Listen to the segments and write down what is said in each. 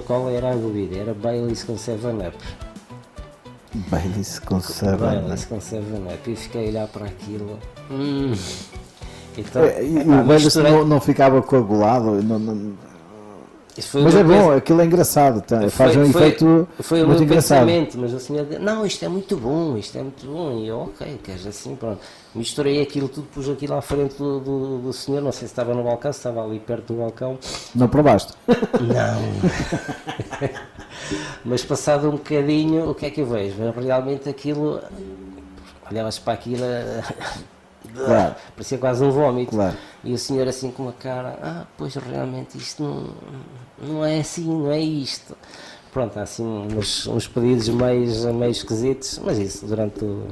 Qual era a bebida? Era Baileys com 7-Up. Baileys com 7-Up. Baileys com 7-Up. E fiquei a olhar para aquilo. Então, e o Baileys não ficava coagulado? Mas é bom, aquilo é engraçado, faz um efeito foi muito o meu engraçado. pensamento, mas o senhor disse, não, isto é muito bom, e eu, ok, queres assim, pronto, misturei aquilo tudo, pus aquilo à frente do senhor, não sei se estava no balcão, se estava ali perto do balcão. Não provaste? Não. Mas passado um bocadinho, o que é que eu vejo? Realmente aquilo, olhavas para aquilo, Claro. parecia quase um vómito. Claro. E o senhor assim com uma cara, pois realmente isto não é assim, não é isto. Pronto, há assim uns pedidos meio esquisitos, mas isso durante o...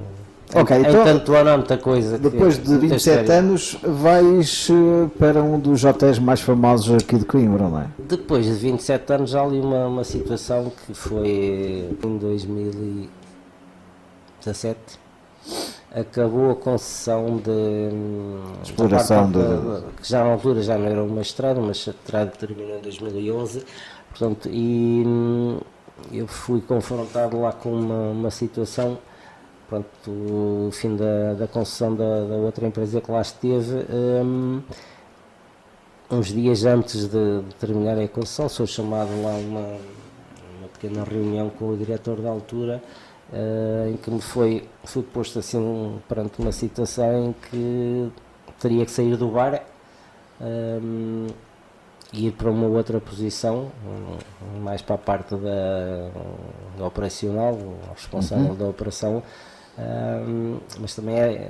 Ok, em então, tanto ano há muita coisa. Depois de 27 anos vais para um dos hotéis mais famosos aqui de Coimbra, não é? Depois de 27 anos já há ali uma situação que foi em 2017. Acabou a concessão de exploração que já na altura já não era uma estrada, mas a estrada terminou em 2011, portanto, e eu fui confrontado lá com uma situação, pronto, o fim da concessão da outra empresa que lá esteve, uns dias antes de terminar a concessão, sou chamado lá a uma pequena reunião com o diretor da altura, em que me fui posto assim perante uma situação em que teria que sair do bar e ir para uma outra posição, mais para a parte da operacional, o responsável da operação, mas também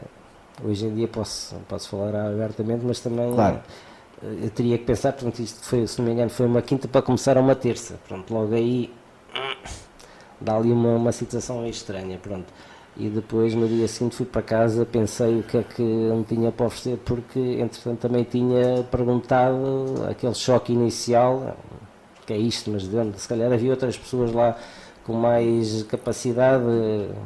hoje em dia posso falar abertamente, mas também claro. Eu teria que pensar, portanto isto foi, se não me engano, foi uma quinta para começar a uma terça, pronto, logo aí dá ali uma situação meio estranha, pronto. E depois no dia seguinte fui para casa, pensei o que é que me tinha para oferecer, porque entretanto também tinha perguntado aquele choque inicial, que é isto, mas se calhar havia outras pessoas lá com mais capacidade,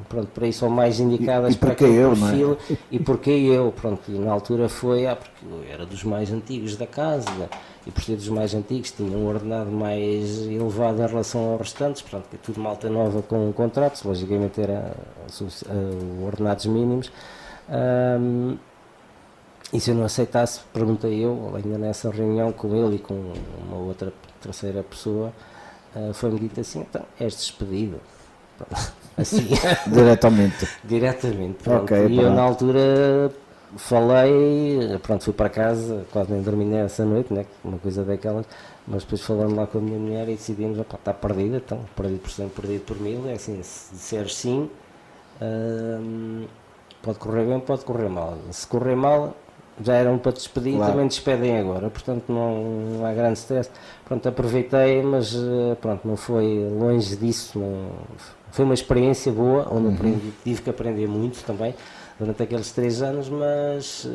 pronto, para isso ou mais indicadas para aquele perfil, não é? E porque eu, pronto, e na altura foi, porque eu era dos mais antigos da casa, e por ser dos mais antigos tinha um ordenado mais elevado em relação aos restantes, portanto, que tudo malta nova com contratos, logicamente era ordenados mínimos, e se eu não aceitasse, perguntei eu, ainda nessa reunião com ele e com uma outra terceira pessoa, foi-me dito assim, então, és despedido. Assim. Diretamente. Pronto. Okay, e eu na altura falei, pronto, fui para casa, quase nem dormi nessa noite, né, uma coisa daquelas, mas depois falando lá com a minha mulher e decidimos, está perdida, então, perdido por cento, perdido por mil, é assim, se disseres sim, pode correr bem, pode correr mal. Se correr mal, já eram para despedir, claro. Também despedem agora, portanto não há grande stress. Pronto, aproveitei, mas pronto, não foi longe disso, foi uma experiência boa, onde tive que aprender muito também, durante aqueles 3 anos, mas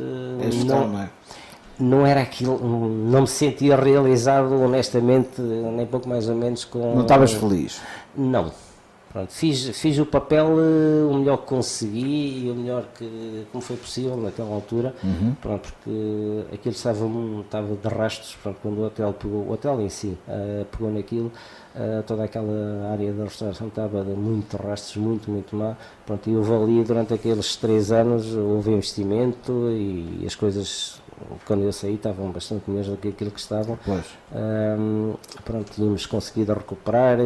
não era aquilo, não me sentia realizado honestamente, nem pouco mais ou menos com... Não estavas feliz? Não. Pronto, fiz o papel o melhor que consegui e o melhor como foi possível naquela altura, pronto, porque aquilo estava de rastros, pronto, quando o hotel em si pegou naquilo, toda aquela área da restauração estava de muito rastros, muito má, pronto, e houve ali durante aqueles 3 anos, houve investimento e as coisas... Quando eu saí estavam bastante melhores do que aquilo que estavam. Pronto, tínhamos conseguido recuperar,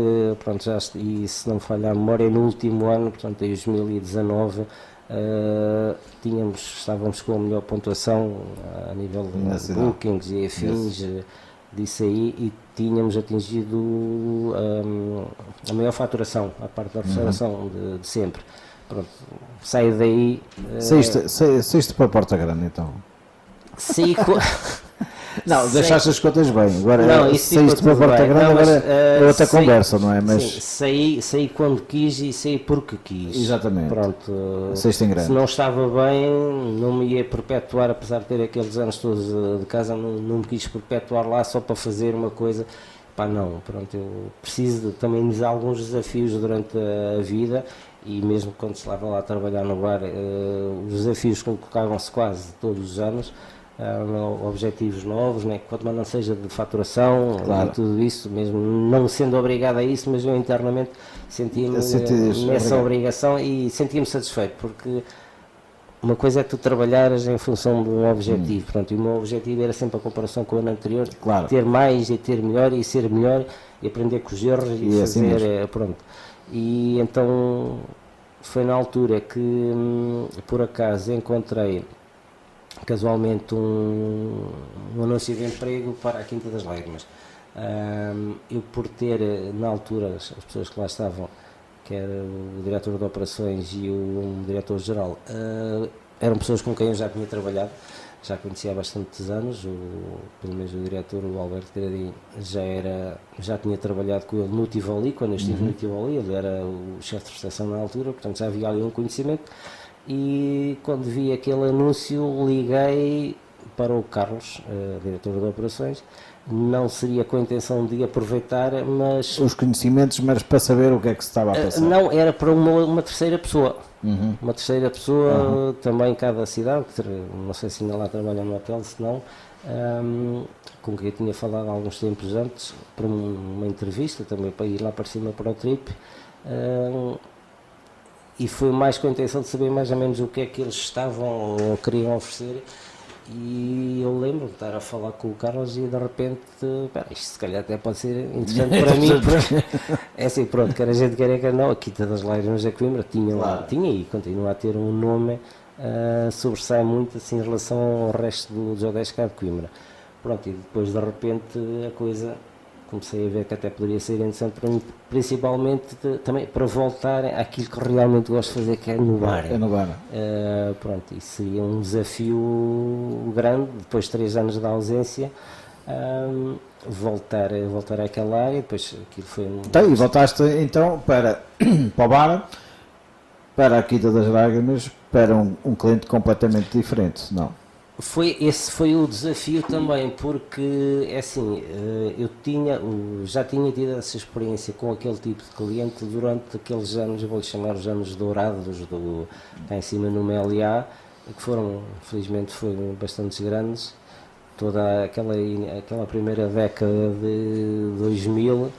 pronto, e se não me falhar a memória, no último ano, portanto em 2019, estávamos com a melhor pontuação a nível de bookings e afins, disso aí, e tínhamos atingido a maior faturação, a parte da restauração de sempre. Pronto, saio daí... Saíste para a Porta Grande então? Sim, não, deixaste as contas bem. Agora não, saíste para a Porta Grande, agora é outra conversa, não é? Mas sim, saí quando quis e saí porque quis. Exatamente. Pronto, saíste em grande. Se não estava bem, não me ia perpetuar, apesar de ter aqueles anos todos de casa, não me quis perpetuar lá só para fazer uma coisa. Pá, não, pronto, eu preciso também de alguns desafios durante a vida. E mesmo quando se estava lá a trabalhar no bar, os desafios colocavam-se quase todos os anos. objetivos novos, né? Quanto mais não seja de faturação, claro, e tudo isso, mesmo não sendo obrigado a isso, mas eu internamente sentia-me nessa obrigação e sentia-me satisfeito, porque uma coisa é tu trabalhares em função de um objetivo, pronto, e o meu objetivo era sempre a comparação com o ano anterior, claro, ter mais e ter melhor e ser melhor e aprender com os erros e fazer, assim pronto. E então foi na altura que por acaso encontrei casualmente um anúncio de emprego para a Quinta das Lágrimas. Eu por ter na altura as pessoas que lá estavam, que era o diretor de operações e o diretor-geral, eram pessoas com quem eu já tinha trabalhado, já conhecia há bastantes anos, pelo menos o diretor, o Alberto Gradinho, já tinha trabalhado com ele no Tivoli, quando eu estive no Tivoli, ele era o chefe de prestação na altura, portanto já havia ali um conhecimento, e quando vi aquele anúncio liguei para o Carlos, diretor de operações. Não seria com a intenção de aproveitar, mas... Os conhecimentos, mas para saber o que é que se estava a passar. Não, era para uma terceira pessoa. Uma terceira pessoa, também cada cidade, não sei se ainda lá trabalha no hotel, se não, com quem eu tinha falado há alguns tempos antes, para uma entrevista, também para ir lá para cima para o trip, e foi mais com a intenção de saber mais ou menos o que é que eles estavam ou queriam oferecer. E eu lembro de estar a falar com o Carlos e de repente, isto se calhar até pode ser interessante para mim, é assim, pronto, quer a gente quer que não, a Quinta das Lágrimas da Coimbra tinha e continua a ter um nome, sobressai muito assim em relação ao resto do Jodesca de Coimbra. Pronto, e depois de repente a coisa, comecei a ver que até poderia ser interessante para mim, principalmente também para voltar àquilo que realmente gosto de fazer, que é no bar. É no bar. Pronto, isso seria um desafio grande, depois de 3 anos de ausência, voltar àquela área, depois aquilo foi... Então, e voltaste então para o bar, para a Quinta das Lágrimas, para um cliente completamente diferente, não? Esse foi o desafio também, porque é assim, eu já tinha tido essa experiência com aquele tipo de cliente durante aqueles anos, eu vou-lhe chamar os anos dourados cá em cima no MLA, que felizmente foram bastante grandes, toda aquela primeira década de 2000,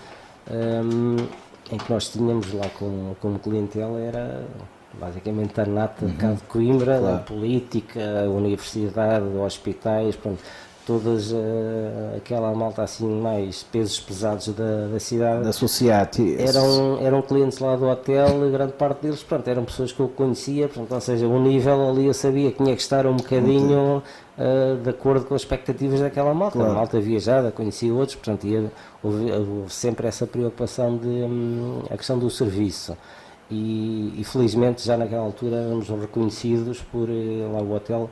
em que nós tínhamos lá como clientela era... basicamente a nata de cá de Coimbra, claro, a política, a universidade, hospitais, pronto, todas aquela malta assim mais pesos pesados da cidade, da sociedade, eram clientes lá do hotel, grande parte deles, pronto, eram pessoas que eu conhecia, portanto, ou seja, o nível ali eu sabia que tinha que estar um bocadinho de acordo com as expectativas daquela malta, claro, a malta viajada, conhecia outros, portanto, houve sempre essa preocupação a questão do serviço. E felizmente já naquela altura éramos reconhecidos por lá o hotel,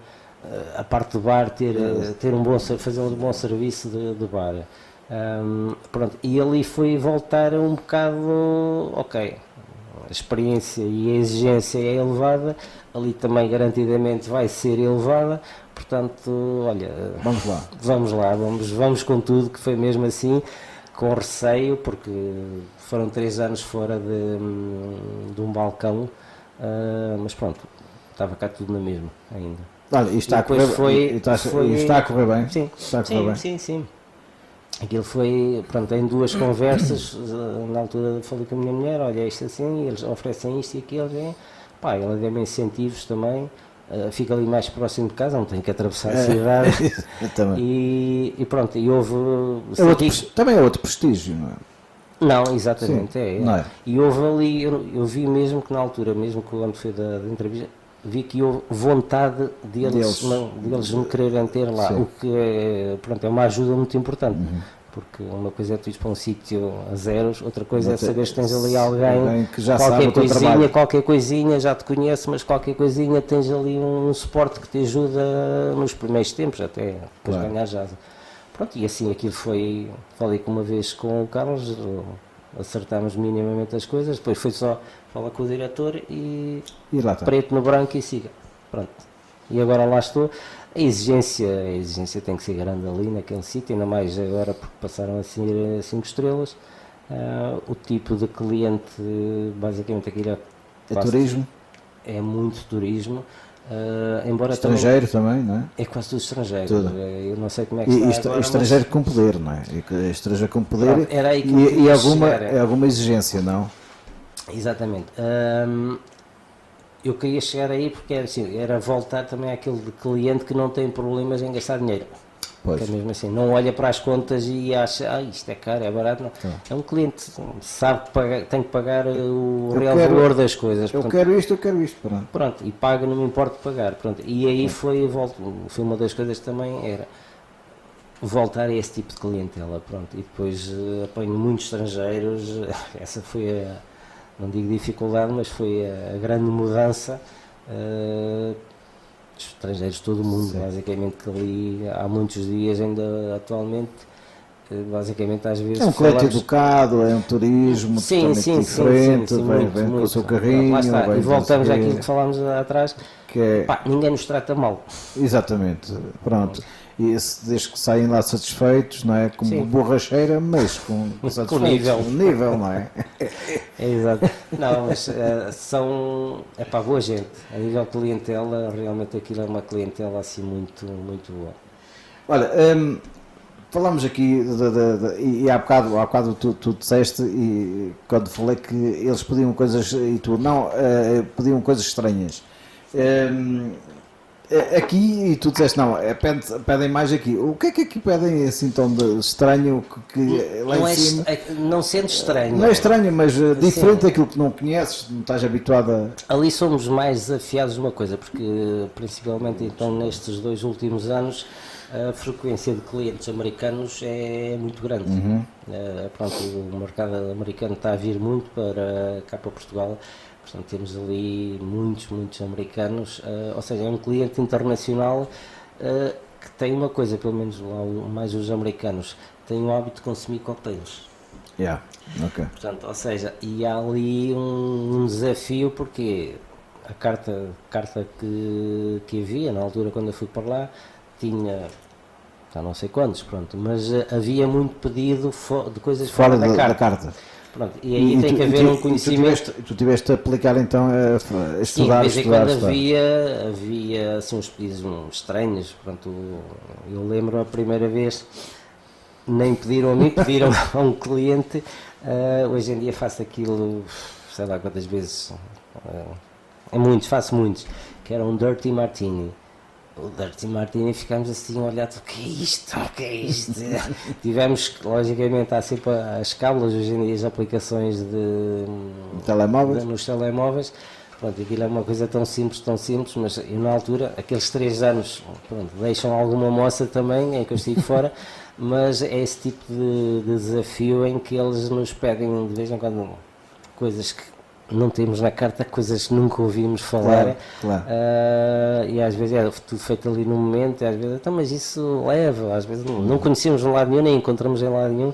a parte do bar ter fazer um bom serviço de bar, pronto, e ali foi voltar um bocado, ok, a experiência e a exigência é elevada, ali também garantidamente vai ser elevada, portanto, olha, vamos com tudo, que foi mesmo assim, com receio, porque foram 3 anos fora de um balcão, mas pronto, estava cá tudo na mesma ainda. Olha, está a correr bem? Sim, está a correr bem. Sim. Aquilo foi, pronto, em 2 conversas, na altura falei com a minha mulher, olha, isto assim, eles oferecem isto e aquilo, ela deu-me incentivos também, fica ali mais próximo de casa, não tenho que atravessar a cidade, e pronto, e houve... também é outro prestígio, não é? Não, exatamente, Não é. E houve ali, eu vi mesmo que na altura, mesmo quando foi da entrevista, vi que houve vontade deles me quererem ter lá, sim, o que é uma ajuda muito importante, porque uma coisa é tu ir para um sítio a zeros, outra coisa é saber que tens ali alguém que já sabe qualquer coisinha, já te conhece, mas qualquer coisinha tens ali um suporte que te ajuda nos primeiros tempos, até depois ganhar já. Pronto, e assim aquilo foi, falei uma vez com o Carlos, acertámos minimamente as coisas, depois foi só falar com o diretor e lá está, preto no branco e siga, pronto, e agora lá estou. A exigência tem que ser grande ali naquele sítio, ainda mais agora porque passaram a ser 5 estrelas, o tipo de cliente, basicamente aquilo é turismo? É muito turismo, Embora estrangeiro também, não é? É quase tudo estrangeiro. Tudo. Eu não sei como é que E está agora, estrangeiro com poder, não é? Estrangeiro com poder. Pronto, era aí que eu e queria chegar. alguma exigência, não? Exatamente. Eu queria chegar aí porque era, assim, era voltar também àquele cliente que não tem problemas em gastar dinheiro. Pois. Que é mesmo assim, não olha para as contas e acha, isto é caro, é barato. Não. É um cliente que sabe que tem que pagar o real valor das coisas. Eu quero isto. Pronto. Pronto, e paga, não me importa pagar. Pronto. E aí foi uma das coisas que também era voltar a esse tipo de clientela. Pronto. E depois apanho muitos estrangeiros, essa foi não digo dificuldade, mas foi a grande mudança. Estrangeiros de todo o mundo, basicamente, que ali há muitos dias, ainda atualmente, basicamente às vezes... É um cliente educado, é um turismo totalmente diferente, vem com o seu carrinho... Lá está, e voltamos àquilo que falámos atrás, que é... ninguém nos trata mal. Exatamente, pronto. E desde que saem lá satisfeitos, não é? Como borracheira, mas com nível, não é? É exato. Não, mas é para boa gente. A nível clientela, realmente aquilo é uma clientela assim muito, muito boa. Olha, falamos aqui e há bocado tu disseste, e quando falei que eles pediam coisas e tu não, pediam coisas estranhas. Aqui, e tu disseste, não, pedem mais aqui. O que é que aqui pedem assim tão de estranho que lá não em cima... não sendo estranho. Não é estranho, mas diferente daquilo que não conheces, não estás habituado a... Ali somos mais desafiados de uma coisa, porque principalmente então nestes 2 últimos anos a frequência de clientes americanos é muito grande. Pronto, o mercado americano está a vir muito para cá para Portugal. Portanto, temos ali muitos americanos, ou seja, é um cliente internacional que tem uma coisa, pelo menos lá, mais os americanos, têm o hábito de consumir cocktails. Okay. Portanto, ou seja, e há ali um desafio, porque a carta que havia na altura quando eu fui para lá tinha, já não sei quantos, pronto, mas havia muito pedido de coisas fora da carta. Pronto, e aí tem que haver um conhecimento. Tu tiveste a aplicar então a estudar. Sim, de vez em quando havia assim, uns pedidos estranhos. Pronto, eu lembro a primeira vez, nem pediram a mim, pediram a um cliente. Hoje em dia faço aquilo, sei lá quantas vezes, faço muitos, que era um Dirty Martini. O Dirty Martini, ficámos assim a olhar, o que é isto? Tivemos, logicamente, há sempre as cábulas, hoje em dia as aplicações nos telemóveis. Pronto, aquilo é uma coisa tão simples, mas eu na altura, aqueles 3 anos, pronto, deixam alguma moça também, em que eu estive fora, mas é esse tipo de desafio em que eles nos pedem de vez em quando coisas que não temos na carta, coisas que nunca ouvimos falar. Claro. E às vezes é tudo feito ali no momento, e às vezes, então, mas isso leva, às vezes não conhecemos em lado nenhum, nem encontramos em lado nenhum,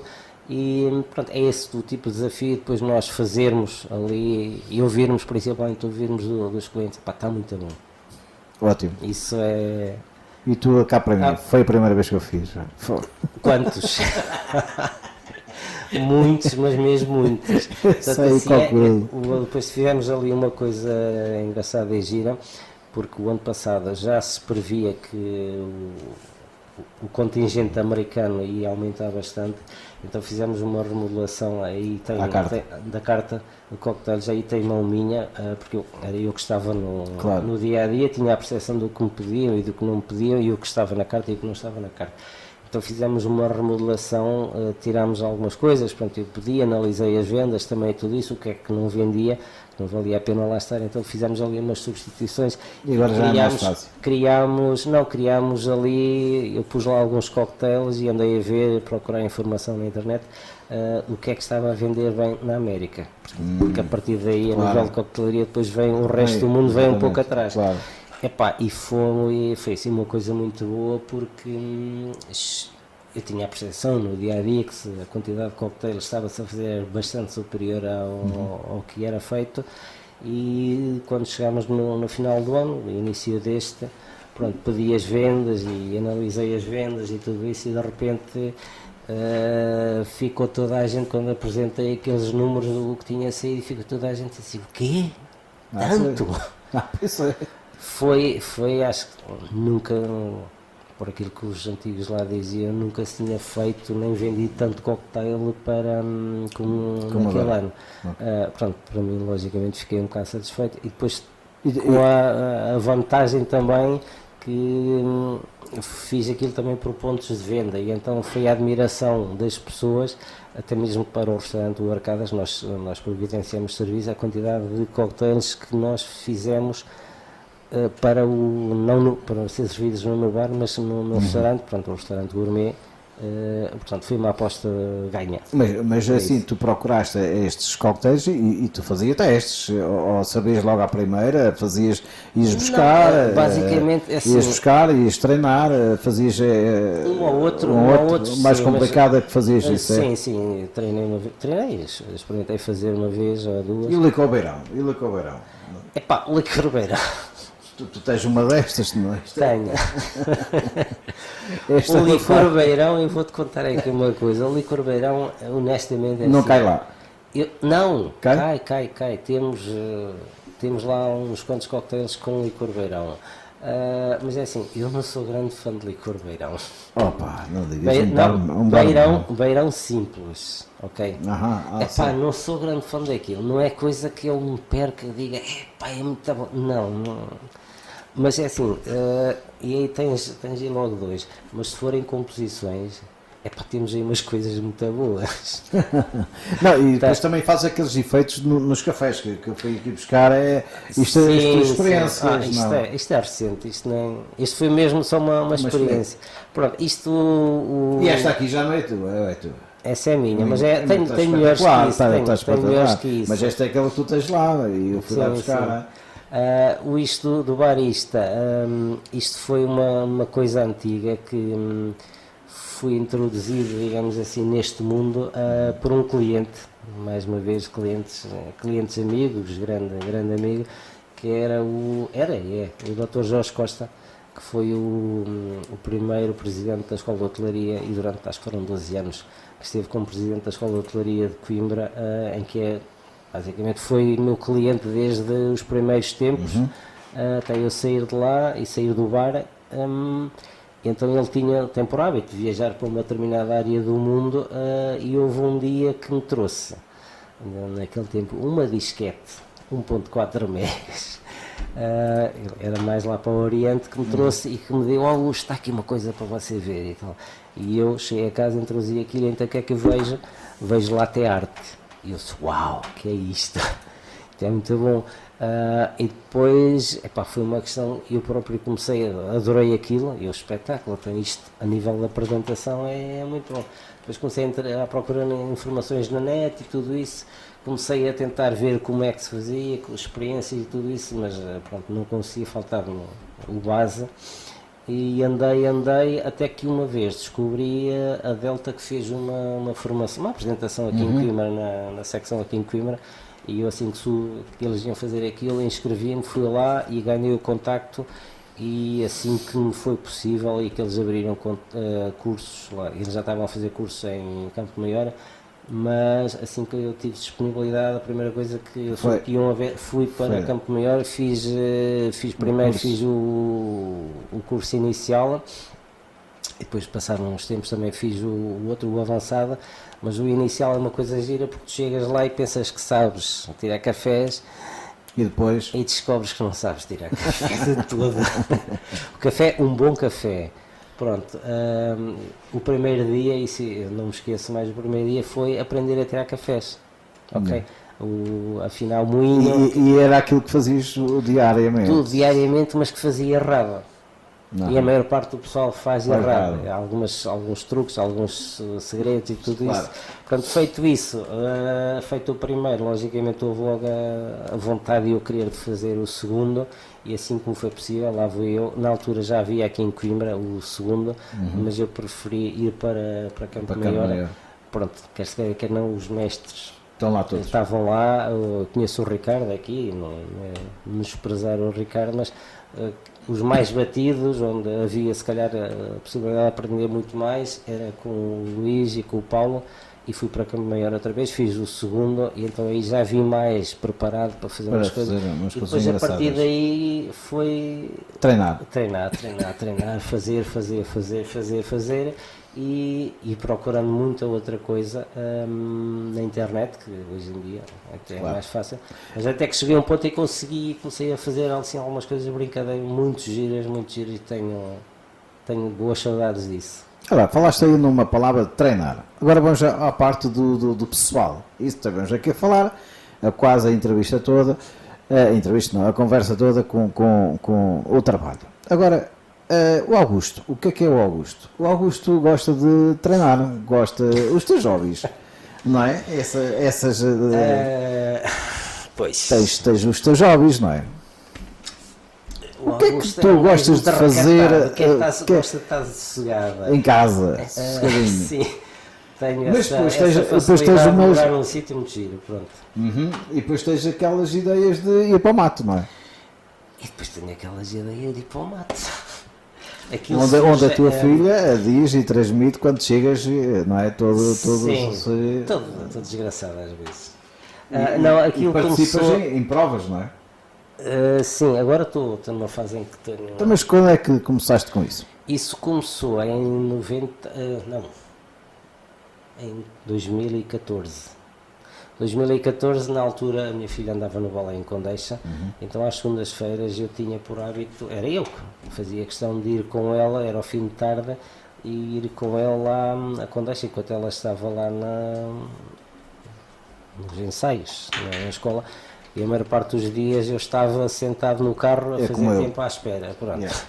e pronto, é esse o tipo de desafio, depois nós fazermos ali, e ouvirmos, principalmente ouvirmos dos clientes, está muito bom. Ótimo. Isso é... E tu cá para mim, foi a primeira vez que eu fiz. Quantos? Muitos, mas mesmo muitos. Portanto, assim, depois fizemos ali uma coisa engraçada e gira, porque o ano passado já se previa que o contingente americano ia aumentar bastante, então fizemos uma remodelação aí da carta de cocktails, aí tem mão minha, porque era eu que estava no dia a dia, tinha a percepção do que me pediam e do que não me pediam, e o que estava na carta e o que não estava na carta. Então fizemos uma remodelação, tirámos algumas coisas, pronto, eu pedi, analisei as vendas, também tudo isso, o que é que não vendia, não valia a pena lá estar, então fizemos ali umas substituições. E agora já é mais fácil. Criámos ali, eu pus lá alguns cocktails e andei a ver, procurar informação na internet, o que é que estava a vender bem na América, porque a partir daí, a nível de cocktailharia, depois vem o resto do mundo, vem um pouco atrás. Claro. E foi assim uma coisa muito boa, porque eu tinha a percepção no dia a dia que a quantidade de cocktails estava-se a fazer bastante superior ao que era feito, e quando chegámos no final do ano, no início deste, pronto, pedi as vendas e analisei as vendas e tudo isso, e de repente ficou toda a gente, quando apresentei aqueles números do que tinha saído, ficou toda a gente assim, o quê? Tanto? Isso é. Foi, acho que nunca, por aquilo que os antigos lá diziam, nunca se tinha feito nem vendido tanto cocktail como naquele ano. Pronto, para mim, logicamente, fiquei um bocado satisfeito. E depois, com a vantagem também que fiz aquilo também por pontos de venda, e então foi a admiração das pessoas, até mesmo para o restaurante do Arcadas. Nós providenciamos serviço, a quantidade de cocktails que nós fizemos para ser servidos no bar, mas no restaurante, portanto, um restaurante gourmet. Portanto, foi uma aposta ganha. Mas assim, isso. Tu procuraste estes cocktails e tu fazias testes, ou sabias logo à primeira, ias buscar, não, basicamente, assim, ias buscar, ias treinar, fazias um ou outro mais sim, complicado é que fazias isso. Sim, treinei, experimentei fazer uma vez ou duas. E o licor beirão? Epá, o licor beirão. Tu tens uma destas, não é? Tenho. O licor beirão, eu vou-te contar aqui uma coisa. O licor beirão, honestamente... Não cai lá? Não, cai. Temos lá uns quantos cocktails com licor beirão. Mas é assim, eu não sou grande fã de licor beirão. Opa, não digas beirão simples, ok? Não sou grande fã daquilo. Não é coisa que eu me perca e diga, é muito bom. Não. Mas é assim, e aí tens aí logo dois, mas se forem composições, temos aí umas coisas muito boas. Não, e depois também faz aqueles efeitos nos cafés que eu fui aqui buscar, isto é experiência. Isto é recente, isto foi mesmo só uma experiência. Pronto, e esta aqui já não é tu, Essa é minha, mas tem melhores que isso. Mas esta é aquela que tu tens lá e eu fui lá buscar. Isto do barista, isto foi uma coisa antiga que fui introduzido, digamos assim, neste mundo por um cliente, mais uma vez clientes amigos, grande amigo, que era o Dr. Jorge Costa, que foi o primeiro presidente da Escola de Hotelaria, e durante, acho que foram 12 anos, que esteve como presidente da Escola de Hotelaria de Coimbra, em que basicamente foi meu cliente desde os primeiros tempos, até eu sair de lá e sair do bar. Então ele tem por hábito de viajar para uma determinada área do mundo, e houve um dia que me trouxe, naquele tempo, uma disquete 1.4 megas, era mais lá para o Oriente, que me trouxe e que me deu: Augusto, está aqui uma coisa para você ver. E eu cheguei a casa, introduzi aquilo, então o que é que eu vejo? Vejo latte art. E eu disse: uau, que é isto? Isto é muito bom. E depois, foi uma questão, eu próprio adorei aquilo, e o espetáculo, então isto a nível da apresentação é muito bom. Depois comecei a procurar informações na net e tudo isso, comecei a tentar ver como é que se fazia, com experiências e tudo isso, mas pronto, não conseguia, faltar o base. E andei até que uma vez descobri a Delta, que fez uma formação, uma apresentação aqui em Coimbra, na secção aqui em Coimbra, e eu, assim que eles iam fazer aquilo, inscrevi-me, fui lá e ganhei o contacto, e assim que me foi possível e que eles abriram cursos lá, eles já estavam a fazer cursos em Campo Maior, mas assim que eu tive disponibilidade, a primeira coisa que eu fui para Campo Maior, fiz o curso inicial, e depois passaram uns tempos também fiz o outro, o avançado, mas o inicial é uma coisa gira, porque tu chegas lá e pensas que sabes tirar cafés, e depois descobres que não sabes tirar café de todo. O café, um bom café. Pronto, o primeiro dia, e não me esqueço mais, o primeiro dia foi aprender a tirar cafés, ok? Afinal, moinho... E era aquilo que fazias diariamente? Tudo diariamente, mas que fazia errado. E a maior parte do pessoal faz errado. Alguns truques, alguns segredos e tudo isso. Portanto, feito isso, feito o primeiro, logicamente houve logo a vontade e eu querer de fazer o segundo, e assim como foi possível, lá vou eu. Na altura já havia aqui em Coimbra o segundo, mas eu preferi ir para Campo Maior. Pronto, quer não, os mestres estão lá todos. Estavam lá. Eu conheço o Ricardo aqui, não é menosprezar o Ricardo, mas os mais batidos, onde havia se calhar a possibilidade de aprender muito mais, era com o Luís e com o Paulo, e fui para Campo Maior outra vez, fiz o segundo e então aí já vim mais preparado para fazer umas coisas. E depois a partir daí foi treinar, fazer e procurando muita outra coisa na internet, que hoje em dia até é mais fácil, mas até que cheguei a um ponto e comecei a fazer assim, algumas coisas de brincadeira muito giras e tenho boas saudades disso. Olha, falaste aí numa palavra de treinar. Agora vamos à parte do pessoal. Isso estamos aqui a falar, quase a entrevista toda, a conversa toda com o trabalho. Agora, o Augusto, o que é o Augusto? O Augusto gosta de treinar, gosta os teus hobbies, não é? Pois. Tens os teus hobbies, não é? O que é que tu gostas de fazer? O que é que gosta de estar sossegada? Em casa, sossegadinho. Sim, tenho mas essa depois tens de morar num sítio muito giro, pronto. E depois tens aquelas ideias de ir para o mato, não é? E depois tenho aquelas ideias de ir para o mato. Onde a tua filha diz e transmite quando chegas, não é? Todo desgraçado às vezes. Aquilo participas começou... em provas, não é? Sim, agora estou numa fase em que tenho... Então, mas quando é que começaste com isso? Isso começou em 2014. 2014, na altura, a minha filha andava no balé em Condeixa, então às segundas-feiras eu tinha por hábito, era eu que fazia questão de ir com ela, era ao fim de tarde, e ir com ela lá a Condeixa, enquanto ela estava lá nos ensaios, na escola. E a maior parte dos dias eu estava sentado no carro a fazer tempo à espera, pronto. Yeah.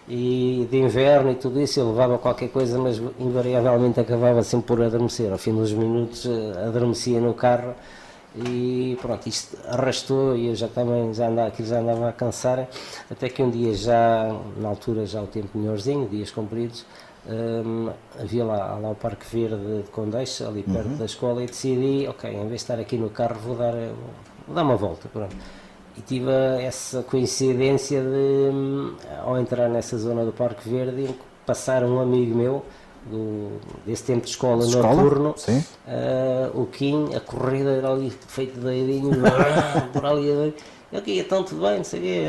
E de inverno e tudo isso eu levava qualquer coisa, mas invariavelmente acabava sempre por adormecer. Ao fim dos minutos adormecia no carro e pronto, isto arrastou e eu já andava a cansar, até que um dia na altura já o tempo melhorzinho, dias compridos, havia lá o Parque Verde de Condeixa, ali perto da escola, e decidi, ok, em vez de estar aqui no carro vou dar uma volta, pronto. E tive essa coincidência de, ao entrar nessa zona do Parque Verde, passar um amigo meu desse tempo de escola noturno, o Kim, a corrida era ali feito doidinho, por ali, ok, então tudo bem, não sei o quê.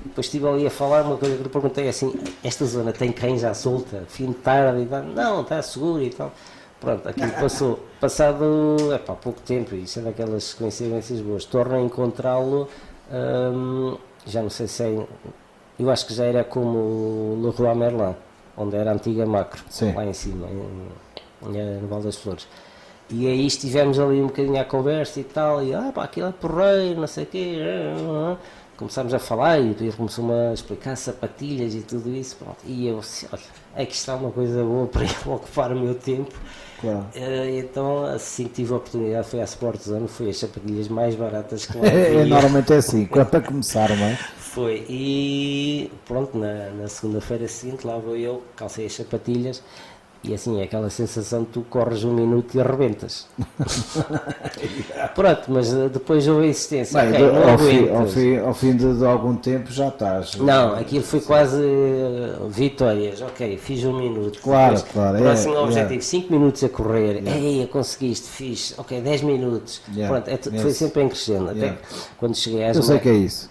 Depois estive ali a falar, uma coisa que lhe perguntei assim, esta zona tem cães à solta, fim de tarde e tal? Não, está seguro e tal. Pronto, aquilo passado pouco tempo, isso é daquelas coincidências boas, torno a encontrá-lo, já não sei se é, eu acho que já era como o Leroy Merlin, onde era a antiga Macro, lá em cima, no Val das Flores. E aí estivemos ali um bocadinho à conversa e tal, e aquilo é porreiro, não sei o quê, começámos a falar e ele começou-me a explicar sapatilhas e tudo isso, pronto. E eu assim, olha, aqui está uma coisa boa para eu ocupar o meu tempo. Claro. Então assim que tive a oportunidade, foi à Sport Zone, foi as sapatilhas mais baratas que lá havia. Normalmente é assim, para começar, não é? Foi, e pronto, na segunda-feira seguinte lá vou eu, calcei as sapatilhas. E assim, é aquela sensação de tu corres um minuto e arrebentas. Pronto, mas depois houve a insistência. Bem, ao fim de algum tempo já estás. Não, aquilo foi quase vitórias. Ok, fiz um minuto. Claro, depois, claro. Próximo objetivo, 5 minutos a correr. Ei, conseguiste, fiz. Ok, 10 minutos. Pronto, foi sempre em crescendo. Até que quando cheguei às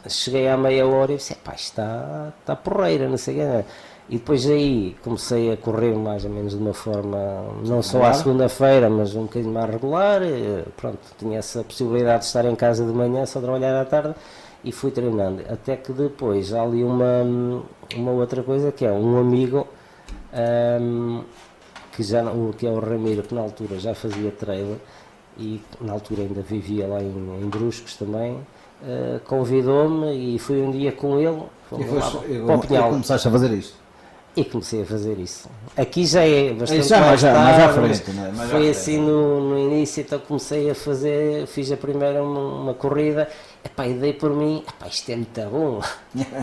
cheguei à meia hora e disse, isto está porreira, não sei o que. E depois aí comecei a correr mais ou menos de uma forma, não só à segunda-feira, mas um bocadinho mais regular. Pronto, tinha essa possibilidade de estar em casa de manhã, só trabalhar à tarde, e fui treinando. Até que depois há ali uma outra coisa, que é um amigo, que é o Ramiro, que na altura já fazia trailer, e na altura ainda vivia lá em Bruscos também, convidou-me e fui um dia com ele, e começaste a fazer isto? E comecei a fazer isso. Aqui já é bastante mais à frente, não é? Foi assim no início, então comecei a fazer, fiz a primeira uma corrida, e dei por mim, isto é muito bom,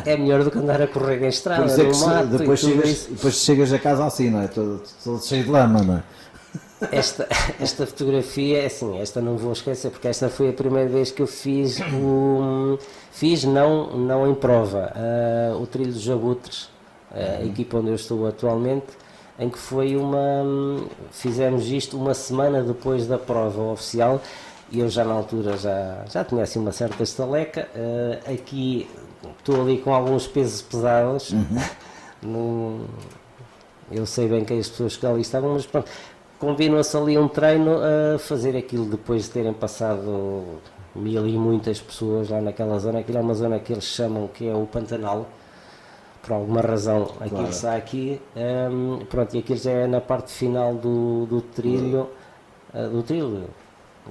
é melhor do que andar a correr em estrada, no mato, depois chegas a casa assim, não é? Todo cheio de lama, não é? Esta fotografia, assim, esta não vou esquecer, porque esta foi a primeira vez que eu fiz não em prova, o Trilho dos Abutres, a equipa onde eu estou atualmente, em que fizemos isto uma semana depois da prova oficial, e eu já na altura já tinha assim uma certa estaleca. Aqui estou ali com alguns pesos pesados, eu sei bem que as pessoas que ali estavam, mas pronto, combinam-se ali um treino a fazer aquilo depois de terem passado 1000 e muitas pessoas lá naquela zona. Aquilo é uma zona que eles chamam que é o Pantanal, por alguma razão aquilo está aqui, pronto, e aquilo já é na parte final do trilho,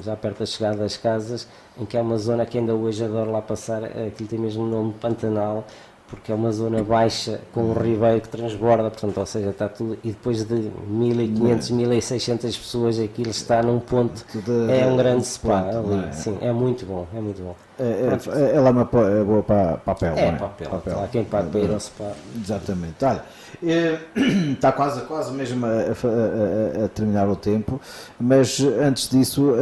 já perto da chegada das casas, em que é uma zona que ainda hoje adoro lá passar. Aquilo tem mesmo o nome de Pantanal, porque é uma zona baixa com um ribeiro que transborda, portanto, ou seja, está tudo, e depois de 1500, 1600 pessoas, aquilo está num ponto, é um grande spa ali, sim, é muito bom, é muito bom. Ela é boa para papel, não é? Papel. Lá quem paga para ir ao spa. Exatamente. Olha, está quase mesmo a terminar o tempo, mas antes disso,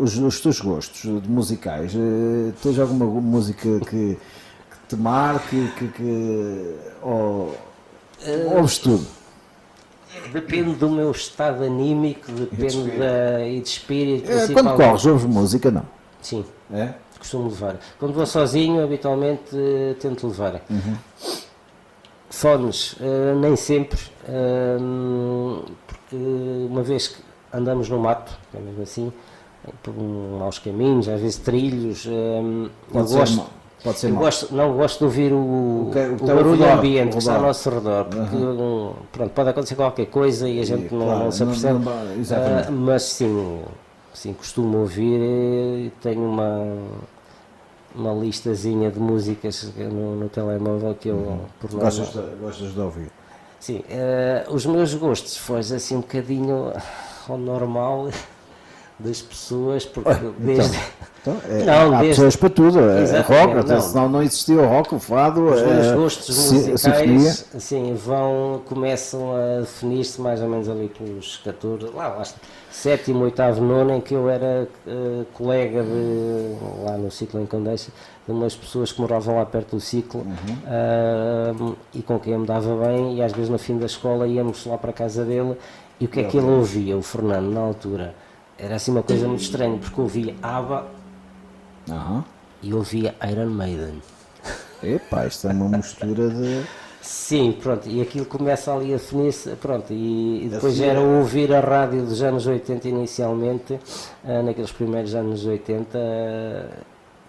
os teus gostos de musicais, tens alguma música que te marque, ouves tudo? Depende do meu estado anímico, depende e de espírito. Quando corres, ouves música, não? Sim, é? Costumo levar. Quando vou sozinho, habitualmente tento levar. Fones, nem sempre, porque uma vez que andamos no mato, é mesmo assim, por maus caminhos, às vezes trilhos, gosto de ouvir o barulho ambiente que está ao nosso redor, porque pronto, pode acontecer qualquer coisa e a gente não se apercebe, mas sim, costumo ouvir. Tenho uma listazinha de músicas no telemóvel que eu gostas de ouvir. Sim, os meus gostos fogem assim um bocadinho ao normal das pessoas, porque desde... há pessoas para tudo, rock, senão não existia o rock, o fado, os meus gostos musicais começam a definir-se mais ou menos ali pelos 14, lá 7º, 8º, 9º, em que eu era colega lá no Ciclo em Condeixa, de umas pessoas que moravam lá perto do Ciclo, e com quem eu me dava bem, e às vezes no fim da escola íamos lá para a casa dele, e o que é que ele ouvia, o Fernando, na altura? Era assim uma coisa muito estranha, porque ouvia ABBA e ouvia Iron Maiden. Epá, isto é uma mistura de... Sim, pronto, e aquilo começa ali a definir-se, pronto, e depois era ouvir a rádio dos anos 80 inicialmente, naqueles primeiros anos 80,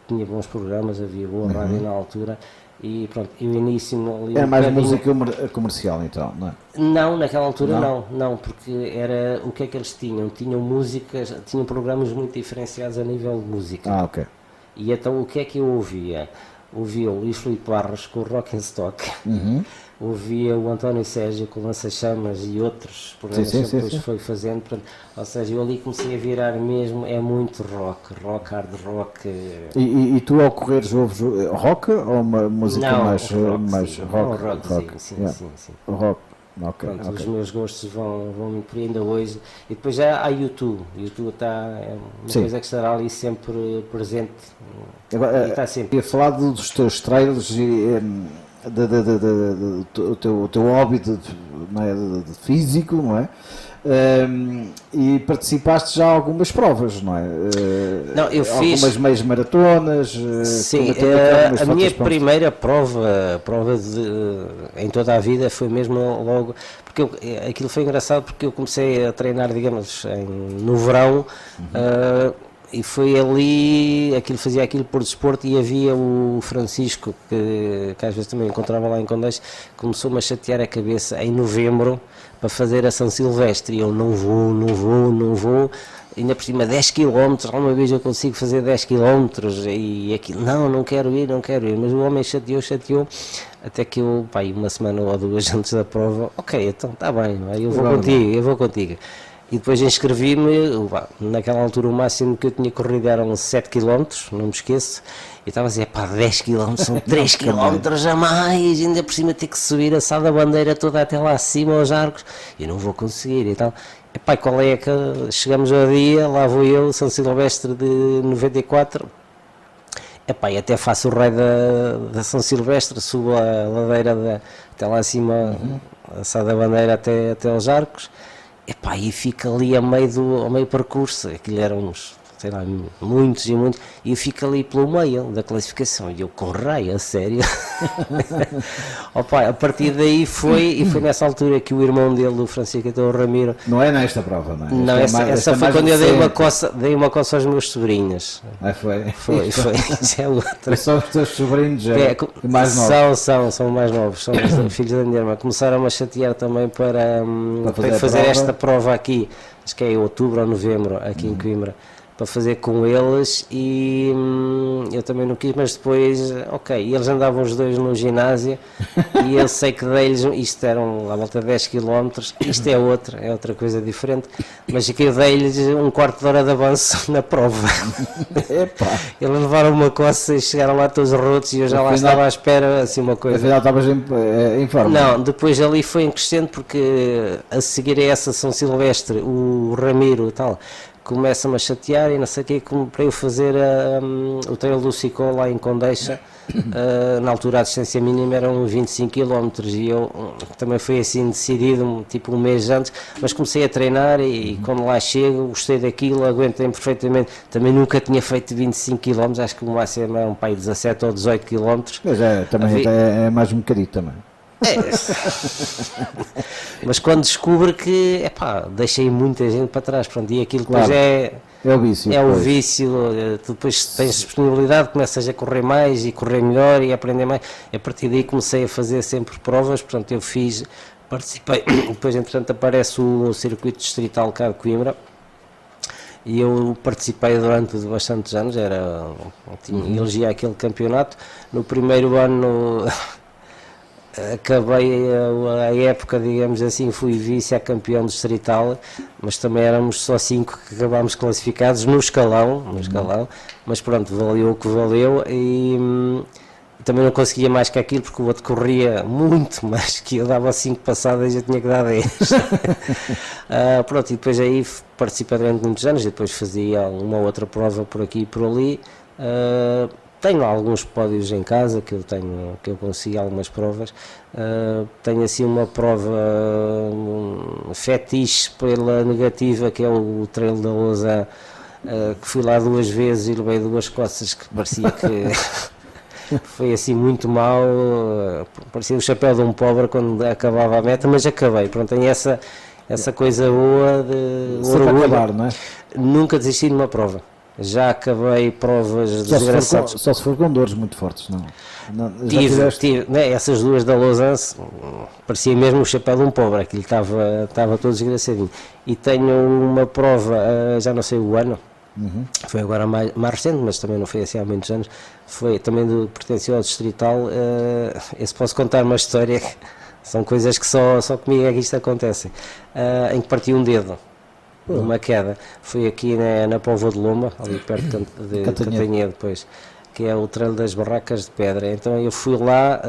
tinha bons programas, havia boa rádio na altura, e pronto, e o início ali... Era mais música comercial então, não é? Não, naquela altura não, porque era, o que é que eles tinham? Tinham músicas, tinham programas muito diferenciados a nível de música. Ok. E então o que é que eu ouvia? Ouvia o Luís Filipe Barros com o Rock and Stock, ouvia o António Sérgio com Lança-Chamas e outros programas que depois foi fazendo, portanto, ou seja, eu ali comecei a virar mesmo, é muito rock, hard rock. E tu ao correres ouves rock ou uma música mais rock? Sim. Rock. Pronto, os meus gostos vão muito por aí ainda hoje. E depois já há YouTube. YouTube é uma coisa que estará ali sempre presente. Agora, está sempre. Ia falar dos teus trailers e do teu hobby de físico, não é? E participaste já em algumas provas, não é? Não, eu fiz algumas meias maratonas. Sim, a minha primeira prova em toda a vida foi mesmo logo, porque aquilo foi engraçado, porque eu comecei a treinar, digamos, no verão, e foi ali, fazia aquilo por desporto, e havia o Francisco, que às vezes também encontrava lá em Condeixa, começou-me a chatear a cabeça em novembro para fazer a São Silvestre, e eu não vou, ainda por cima 10 km, alguma vez eu consigo fazer 10 km, e aquilo, não quero ir, mas o homem chateou, até que eu, uma semana ou duas antes da prova, ok, então está bem, eu vou contigo. E depois inscrevi-me, naquela altura o máximo que eu tinha corrido eram 7 km, não me esqueço, e estava a dizer, 10 km são 3 km a mais, ainda por cima ter que subir a sala da bandeira toda até lá acima aos arcos, eu não vou conseguir, então, qual é que chegamos ao dia, lá vou eu, São Silvestre de 94, e até faço o raio da São Silvestre, subo a ladeira até lá acima, a Sá da Bandeira até aos Arcos, epá, e fica ali ao meio percurso, aquilo eram uns, sei lá, muitos, e eu fico ali pelo meio da classificação, e eu com raio, a sério. Opa, a partir daí foi nessa altura que o irmão dele, o Francisco, então o Ramiro... Não é nesta prova, não é? Não, essa foi quando eu dei uma coça aos meus sobrinhos. Foi. Isso é outra. São os teus sobrinhos mais novos? São mais novos, são os filhos da minha irmã. Começaram a chatear também para fazer esta prova aqui, acho que é em outubro ou novembro, aqui em Coimbra, para fazer com eles, e eu também não quis, mas depois, ok, eles andavam os dois no ginásio e eu sei que dei-lhes, isto eram à volta de 10 km, isto é outra coisa diferente, mas aqui eu dei-lhes um quarto de hora de avanço na prova. Eles levaram uma coça e chegaram lá todos rotos e eu já lá estava à espera, assim uma coisa. Afinal estavas em forma? Não, depois ali foi em crescente, porque a seguir a essa São Silvestre, o Ramiro e tal, começa-me a chatear e não sei o que, para eu fazer o trail do Sicó lá em Condeixa, na altura a distância mínima eram 25 km e eu também fui assim decidido, tipo um mês antes, mas comecei a treinar e quando lá chego gostei daquilo, aguentei perfeitamente, também nunca tinha feito 25 km, acho que o máximo é um pai 17 ou 18 km. Mas também é mais um bocadinho também. Mas quando descubro que, deixei muita gente para trás, pronto, e aquilo depois é o vício. É o vício, tu depois tens disponibilidade, começas a correr mais e correr melhor e aprender mais. A partir daí comecei a fazer sempre provas, portanto eu participei, depois entretanto aparece o circuito distrital cá de Coimbra. E eu participei durante bastantes anos, elegia aquele campeonato. No primeiro ano acabei a época, digamos assim, fui vice-campeão distrital, mas também éramos só 5 que acabámos classificados no escalão, mas pronto, valeu o que valeu, e também não conseguia mais que aquilo, porque o outro corria muito mais que eu, dava 5 passadas e eu tinha que dar 10. Pronto, e depois aí participei durante muitos anos, e depois fazia uma outra prova por aqui e por ali. Tenho alguns pódios em casa que eu consegui algumas provas. Tenho assim uma prova fetiche pela negativa, que é o Trail da Lousã, que fui lá 2 vezes e levei 2 coças que parecia que foi assim muito mal, parecia o chapéu de um pobre quando acabava a meta, mas acabei. Pronto, tenho essa coisa boa de orgulho. Acabar, não é? Nunca desisti de uma prova. Já acabei provas desgraçadas. Só se for com dores muito fortes, não? Tive, né, essas 2 da Lausanne, parecia mesmo o chapéu de um pobre, aquilo estava todo desgraçadinho. E tenho uma prova, já não sei o ano, foi agora mais recente, mas também não foi assim há muitos anos, foi também pertenceu ao distrital. Esse posso contar uma história, que são coisas que só comigo é que isto acontece, em que parti um dedo. Uma queda, foi aqui na Póvoa de Lomba, ali perto de Cantanhede, depois, que é o Trail das Barracas de Pedra. Então eu fui lá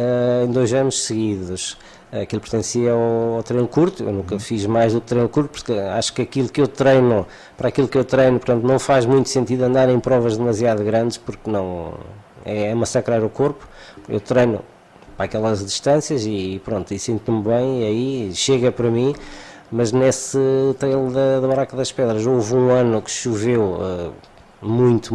em 2 anos seguidos. Aquilo pertencia ao treino curto, eu nunca fiz mais do que treino curto, porque acho que para aquilo que eu treino, portanto, não faz muito sentido andar em provas demasiado grandes, porque não é massacrar o corpo. Eu treino para aquelas distâncias e pronto, e sinto-me bem, e aí chega para mim. Mas nesse trail da Barraca das Pedras houve um ano que choveu muito,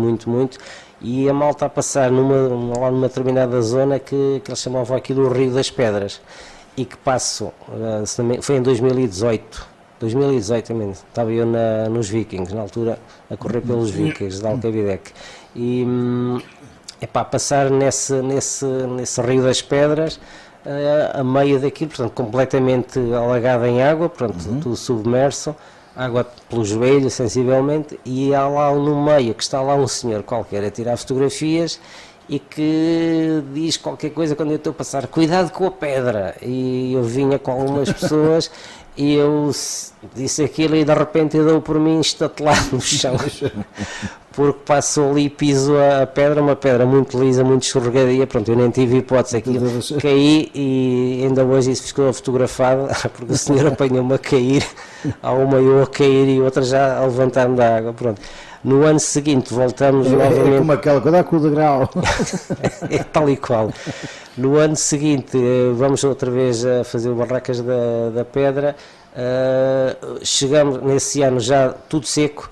e a malta a passar lá numa determinada zona que eles chamavam aqui do Rio das Pedras, e que passo, foi em 2018 também, estava eu nos Vikings, na altura a correr pelos Vikings de Alcavidec, e passar nesse Rio das Pedras, a meio daquilo, portanto, completamente alagado em água, portanto, tudo submerso, água pelo joelho, sensivelmente, e há lá no meio, que está lá um senhor qualquer a tirar fotografias e que diz qualquer coisa quando eu estou a passar, cuidado com a pedra, e eu vinha com algumas pessoas e eu disse aquilo e de repente eu dou por mim estatelado no chão, porque passou ali e piso a pedra, uma pedra muito lisa, muito escorregadia, pronto, eu nem tive hipótese, aquilo, caí, e ainda hoje isso ficou fotografado, porque o senhor apanhou-me a cair, há uma eu a cair e outra já a levantar-me da água, pronto. No ano seguinte voltamos novamente. É como aquela, cuidado com o degrau. É tal e qual. No ano seguinte vamos outra vez a fazer o Barracas da Pedra. Chegamos nesse ano já tudo seco.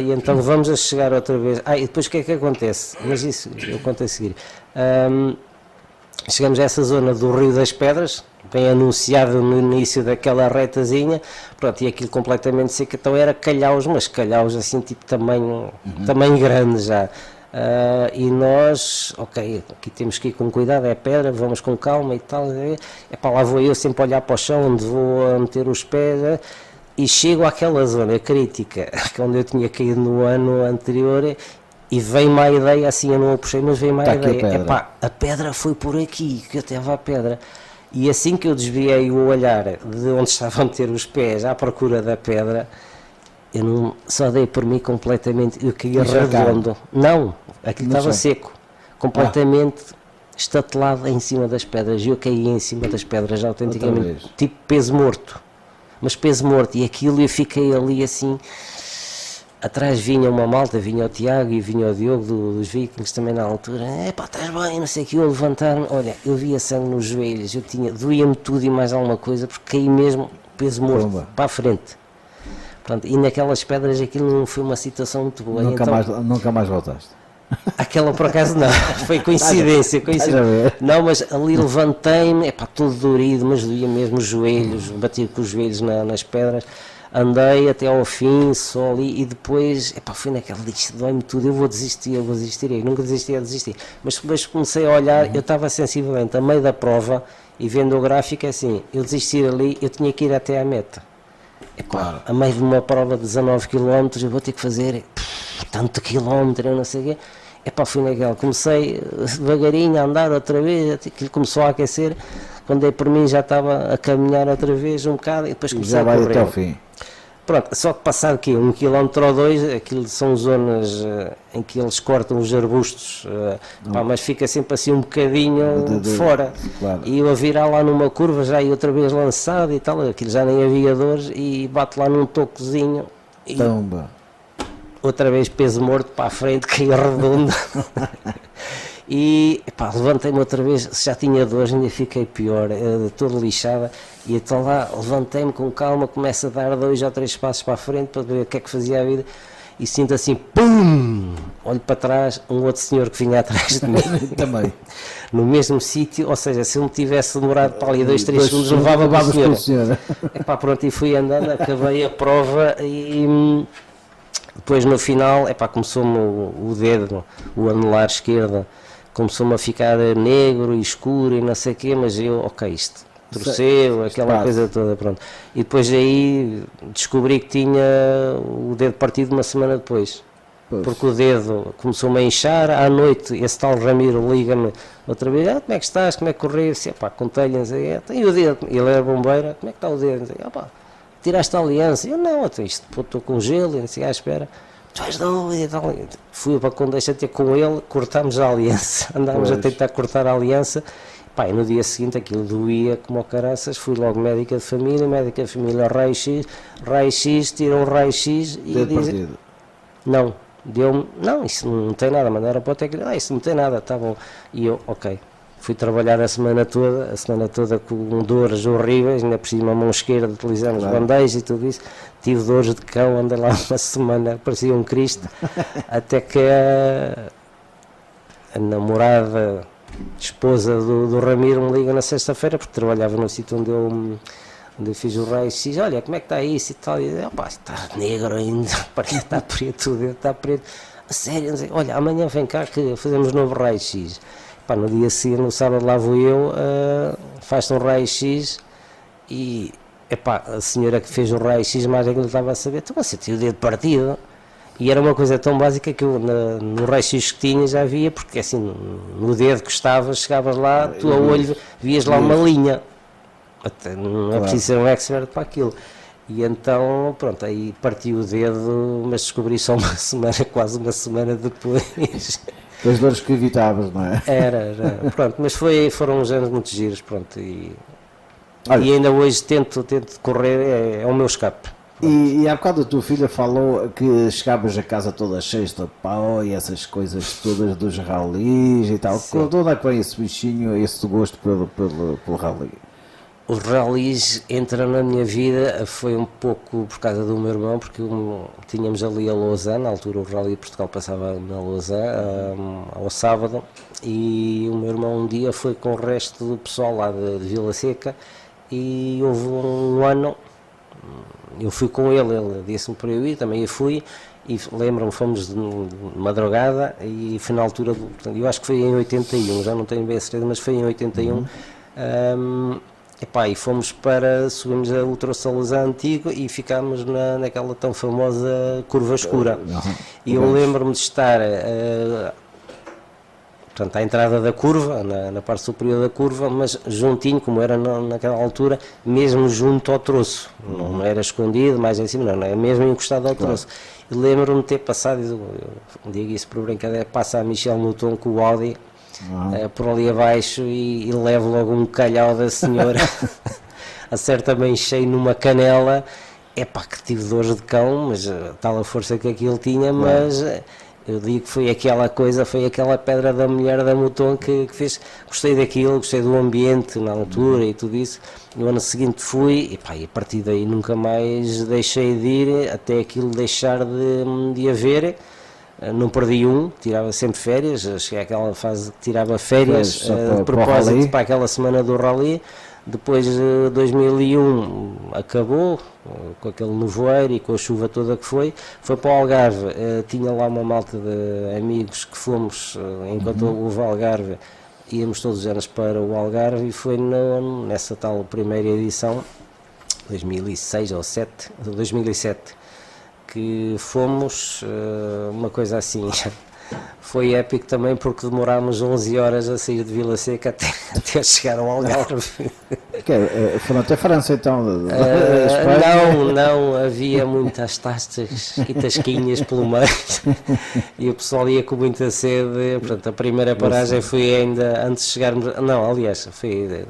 E então vamos a chegar outra vez. E depois o que é que acontece? Mas isso eu conto a seguir. Chegamos a essa zona do Rio das Pedras, bem anunciado no início daquela retazinha, pronto, e aquilo completamente seco, então era calhaus, mas calhaus assim tipo tamanho grande já. E nós, ok, aqui temos que ir com cuidado, é pedra, vamos com calma e tal, lá vou eu sempre olhar para o chão onde vou meter os pés, e chego àquela zona crítica, onde eu tinha caído no ano anterior, e veio-me a ideia, assim eu não a puxei, mas veio-me a ideia, a pedra foi por aqui, que eu estava a pedra. E assim que eu desviei o olhar de onde estava a meter os pés à procura da pedra, eu não, só dei por mim completamente, eu caí redondo. Não, aquilo estava seco, completamente estatelado em cima das pedras, e eu caí em cima das pedras autenticamente, tipo peso morto, mas peso morto, e aquilo eu fiquei ali assim. Atrás vinha uma malta, vinha o Tiago e vinha o Diogo dos Vikings também na altura. Estás bem, não sei o que, eu levantar-me, olha, eu via sangue nos joelhos, doía-me tudo e mais alguma coisa, porque caí mesmo, peso morto, para a frente. Pronto, e naquelas pedras aquilo não foi uma situação muito boa. Nunca mais voltaste? Aquela por acaso não, foi coincidência. Não, mas ali levantei-me, todo dorido, mas doía mesmo os joelhos, bati com os joelhos nas pedras. Andei até ao fim, só ali, e depois, fui naquela, disse, dói-me tudo, eu vou desistir, eu nunca desistir, mas depois comecei a olhar, eu estava sensivelmente a meio da prova, e vendo o gráfico, assim, eu desistir ali, eu tinha que ir até à meta, claro. A meio de uma prova de 19 km, eu vou ter que fazer tanto quilómetro, eu não sei o quê, fui naquela, comecei devagarinho a andar outra vez, aquilo começou a aquecer, quando dei por mim já estava a caminhar outra vez um bocado, e depois comecei a correr. Até ao fim. Pronto, só que passado aqui 1 km ou 2, aquilo são zonas em que eles cortam os arbustos, mas fica sempre assim um bocadinho de fora. Claro. E eu a virar lá numa curva, já ia outra vez lançado e tal, aquilo já nem havia dores, e bato lá num tocozinho. Tomba. Outra vez peso morto para a frente, caí redondo. E levantei-me outra vez, já tinha dores, ainda fiquei pior, toda lixada, e então lá levantei-me com calma, começo a dar 2 ou 3 passos para a frente para ver o que é que fazia a vida, e sinto assim, pum, olho para trás, um outro senhor que vinha atrás de mim, também, no mesmo sítio, ou seja, se eu me tivesse demorado para ali 2, 3 segundos, levava para o senhor. Pronto, e fui andando, acabei a prova, e depois no final, começou-me o dedo, o anular esquerdo, começou-me a ficar negro e escuro e não sei o quê, mas eu, isto torceu, aquela coisa toda, pronto. E depois aí descobri que tinha o dedo partido uma semana depois, porque o dedo começou-me a inchar, à noite esse tal Ramiro liga-me outra vez, como é que estás, como é que correu, contei-lhe, tem o dedo, ele era bombeiro, como é que está o dedo, tiraste a aliança, eu não, estou com gelo, e à espera. Tu és doido e tal. Fui para Condeixa ter com ele, cortámos a aliança, andámos a tentar cortar a aliança, e no dia seguinte aquilo doía como caraças, fui logo médica de família, raio-x, tiram o raio-x e dizem, não, deu-me, não, isso não tem nada, mandaram para o técnico, isso não tem nada, está bom, e eu, fui trabalhar a semana toda com dores horríveis, ainda por cima a mão esquerda utilizamos bandeiras e tudo isso, tive dores de cão, andei lá uma semana, parecia um Cristo, até que a namorada, esposa do Ramiro me liga na sexta-feira, porque trabalhava no sítio onde eu fiz o raio-x, olha, como é que está isso e tal, e eu, está negro ainda, está preto, está preto, a sério, olha, amanhã vem cá que fazemos novo raio-x. No dia seguinte, no sábado, lá vou eu, faz-se um raio-x e a senhora que fez o raio-x mais é que não estava a saber, você tem o dedo partido, e era uma coisa tão básica que eu no raio-x que tinha já via, porque assim no dedo que chegavas lá, tu a olho vias lá uma linha, até não é preciso ser um expert para aquilo, e então pronto, aí parti o dedo, mas descobri só quase uma semana depois. As dores que evitavas, não é? Era, pronto, mas foram uns anos muito giros, pronto, e ainda hoje tento correr, é o meu escape, E há bocado a tua filha falou que chegavas a casa toda cheia de pau e essas coisas todas dos ralis e tal. Sim. De onde é que vem esse bichinho, esse gosto pelo rally? Os ralis entram na minha vida foi um pouco por causa do meu irmão, porque tínhamos ali a Lausanne, na altura o Rally de Portugal passava na Lausanne ao sábado, e o meu irmão um dia foi com o resto do pessoal lá de Vila Seca, e houve um ano, eu fui com ele disse-me para eu ir, também eu fui, e lembro-me, fomos de madrugada, e foi na altura, eu acho que foi em 81, já não tenho bem a certeza, mas foi em 81, e fomos subimos a Ultra Salazar antigo e ficámos naquela tão famosa curva escura. E eu lembro-me de estar portanto, à entrada da curva, na parte superior da curva, mas juntinho, como era naquela altura, mesmo junto ao troço. Não era escondido, mais em cima, não, é mesmo encostado ao troço. E lembro-me de ter passado, digo isso por brincadeira, passa a Michel Mouton com o Audi, por ali abaixo e levo logo um calhau da senhora, acerta bem cheio numa canela, que tive dores de cão, mas tal a força que aquilo tinha, mas eu digo que foi aquela coisa, foi aquela pedra da mulher da Mouton que fez, gostei daquilo, gostei do ambiente na altura e tudo isso. No ano seguinte fui, e a partir daí nunca mais deixei de ir, até aquilo deixar de haver. Não perdi tirava sempre férias, cheguei àquela fase que tirava férias de propósito para aquela semana do Rally. Depois de 2001 acabou, com aquele nevoeiro e com a chuva toda que foi para o Algarve, tinha lá uma malta de amigos que fomos, enquanto houve Algarve, íamos todos os anos para o Algarve, e foi nessa tal primeira edição, 2006 ou 2007, que fomos, uma coisa assim, foi épico também, porque demorámos 11 horas a sair de Vila Seca até chegar ao Algarve. Foram até França então? Não, havia muitas tastas e tasquinhas pelo meio, e o pessoal ia com muita sede. Portanto, a primeira paragem foi ainda antes de chegarmos, foi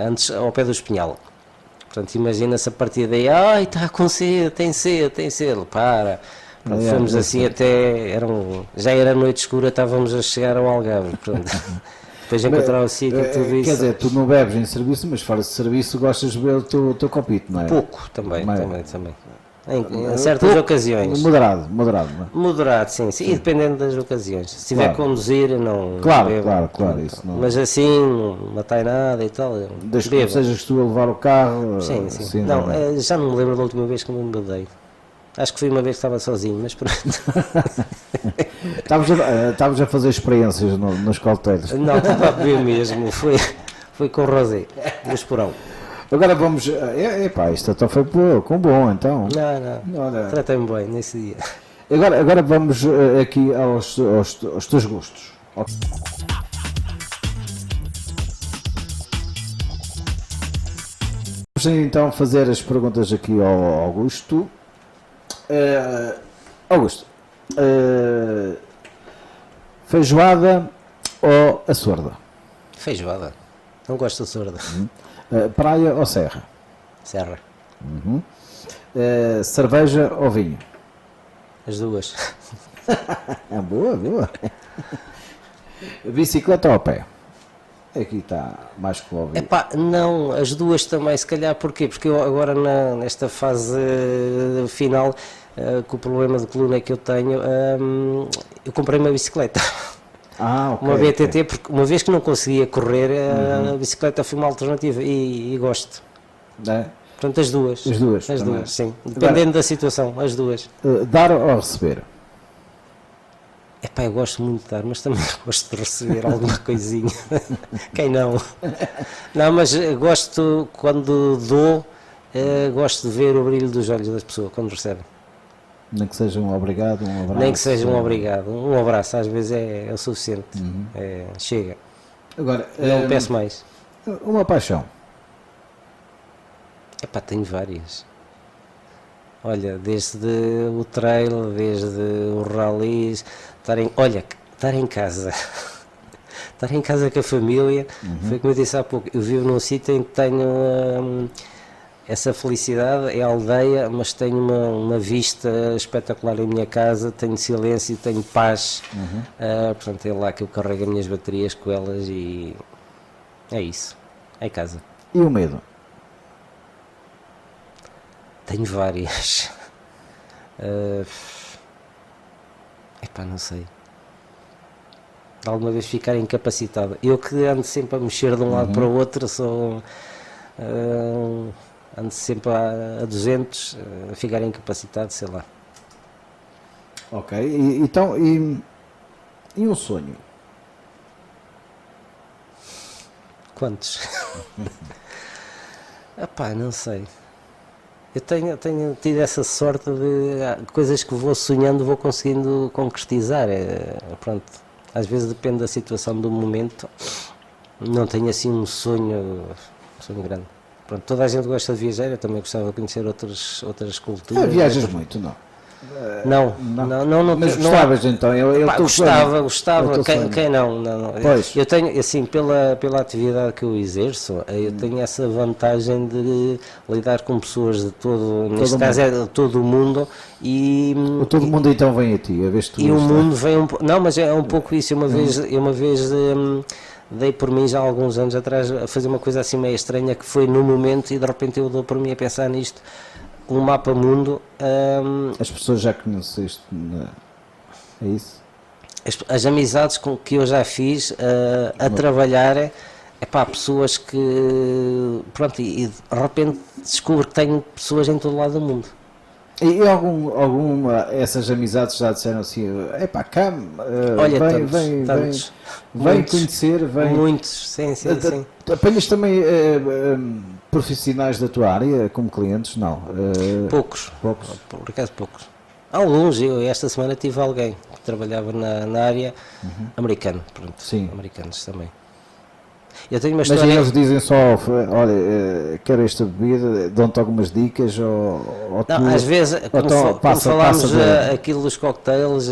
antes, ao pé do Espinhal. Portanto, imagina-se a partir daí, está com sede, tem sede, para. Pronto, fomos assim até, já era noite escura, estávamos a chegar ao Algarve. Depois encontrar o sítio e tudo isso. Quer dizer, tu não bebes em serviço, mas fora de serviço gostas de beber o teu copito, não é? Pouco, também. Em certas ocasiões. Moderado, não é? Moderado, sim. E dependendo das ocasiões. Se estiver a conduzir, não bebo. Claro, isso não. Mas assim, não matai nada e tal. Desde que sejas tu a levar o carro. Sim. Assim, já não me lembro da última vez que me embebedei. Acho que foi uma vez que estava sozinho, mas pronto. Estavas a fazer experiências nos colteiros. Não, estava a beber mesmo. Foi com o Rosé, do Esporão. Agora vamos. Isto até foi com bom, então. Não. Tratei-me bem nesse dia. Agora vamos aqui aos teus gostos. Vamos então fazer as perguntas aqui ao Augusto. Augusto, feijoada ou a sorda? Feijoada. Não gosto de sorda. Praia ou serra? Serra. Cerveja ou vinho? As duas. Boa. Bicicleta ou a pé? Aqui está mais que óbvio. Não, as duas também, se calhar, porquê? Porque eu agora nesta fase final, com o problema de coluna que eu tenho, eu comprei uma bicicleta. Okay, uma BTT, porque uma vez que não conseguia correr, a bicicleta foi uma alternativa e gosto. Portanto, as duas. As duas, sim. Dependendo da situação, as duas. Dar ou receber? Eu gosto muito de dar, mas também gosto de receber alguma coisinha. Quem não? Não, mas gosto, quando dou, gosto de ver o brilho dos olhos das pessoas quando recebem. Nem que seja um obrigado, um abraço. Nem que seja um obrigado. Um abraço às vezes é o suficiente. Chega. Agora, não peço mais. Uma paixão? Tenho várias. Olha, desde o trail, desde o rallies, estar em casa. Estar em casa com a família, foi como eu disse há pouco, eu vivo num sítio em que tenho essa felicidade é a aldeia, mas tenho uma vista espetacular em minha casa, tenho silêncio, tenho paz, portanto é lá que eu carrego as minhas baterias com elas e é isso, é casa. E o medo? Tenho várias. Não sei. Alguma vez ficar incapacitado. Eu que ando sempre a mexer de um lado para o outro, ando sempre a 200, a ficar incapacitado, sei lá. Ok, então, e um sonho? Quantos? Não sei. Eu tenho tido essa sorte de coisas que vou sonhando, vou conseguindo concretizar. Pronto, às vezes depende da situação do momento. Não tenho assim um sonho grande. Pronto, toda a gente gosta de viajar, eu também gostava de conhecer outras culturas. Viajas muito, não? Não. Mas gostavas então? Gostava. Quem não? Pois. Eu tenho, assim, pela atividade que eu exerço, eu tenho essa vantagem de lidar com pessoas de neste caso é de todo o mundo e... Todo mundo então vem a ti, a ver se tu... E o mundo vem não, mas é um pouco isso, eu uma vez dei por mim já há alguns anos atrás a fazer uma coisa assim meio estranha que foi no momento e de repente eu dou por mim a pensar nisto. Um mapa mundo. As pessoas já conheceste, é isso? As amizades que eu já fiz a trabalhar, pessoas que. Pronto, e de repente descubro que tenho pessoas em todo lado do mundo. E alguma essas amizades já disseram assim, olha, vem conhecer, vem... Muitos, sim. Apanhas também profissionais da tua área como clientes? Não? Poucos. Por acaso poucos. Alguns, eu esta semana tive alguém que trabalhava na área americana, pronto, sim. Americanos também. Eu tenho uma história... Mas eles dizem só, olha, quero esta bebida, dão-te algumas dicas ou não, às vezes, quando falámos aquilo dos cocktails,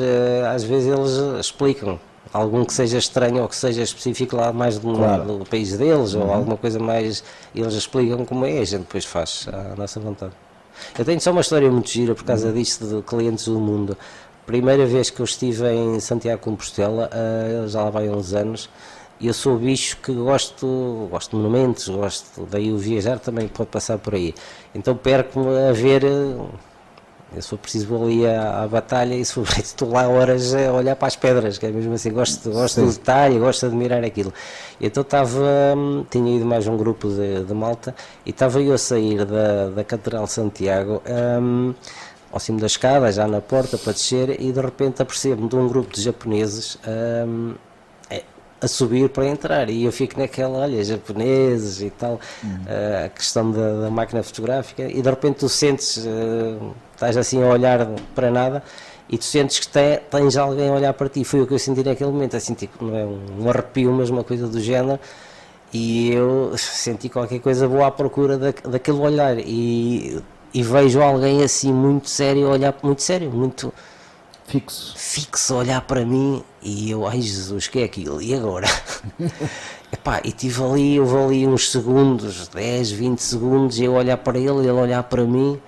às vezes eles explicam algum que seja estranho ou que seja específico lá mais do país deles ou alguma coisa mais, eles explicam como é e a gente depois faz à nossa vontade. Eu tenho só uma história muito gira por causa disto de clientes do mundo. Primeira vez que eu estive em Santiago de Compostela, já lá vai uns anos, e eu sou bicho que gosto de monumentos, daí o viajar também pode passar por aí. Então perco-me a ver, se for preciso vou ali à batalha e se for preciso estou lá horas a olhar para as pedras, que é mesmo assim, gosto do detalhe, gosto de admirar aquilo. Então tinha ido mais um grupo de malta e estava eu a sair da Catedral de Santiago, ao cimo da escada, já na porta para descer, e de repente apercebo-me de um grupo de japoneses a subir para entrar, e eu fico naquela, olha, japoneses e tal, a questão da máquina fotográfica, e de repente tu sentes, estás assim a olhar para nada, e tu sentes que tens alguém a olhar para ti. Foi o que eu senti naquele momento, assim, tipo, não é um arrepio, mas uma coisa do género, e eu senti qualquer coisa boa à procura daquele olhar, e vejo alguém assim muito sério, olhar muito sério, muito... fixo a olhar para mim, e eu, ai Jesus, que é aquilo? E agora? E houve ali uns segundos, 10, 20 segundos, eu olhar para ele olhar para mim,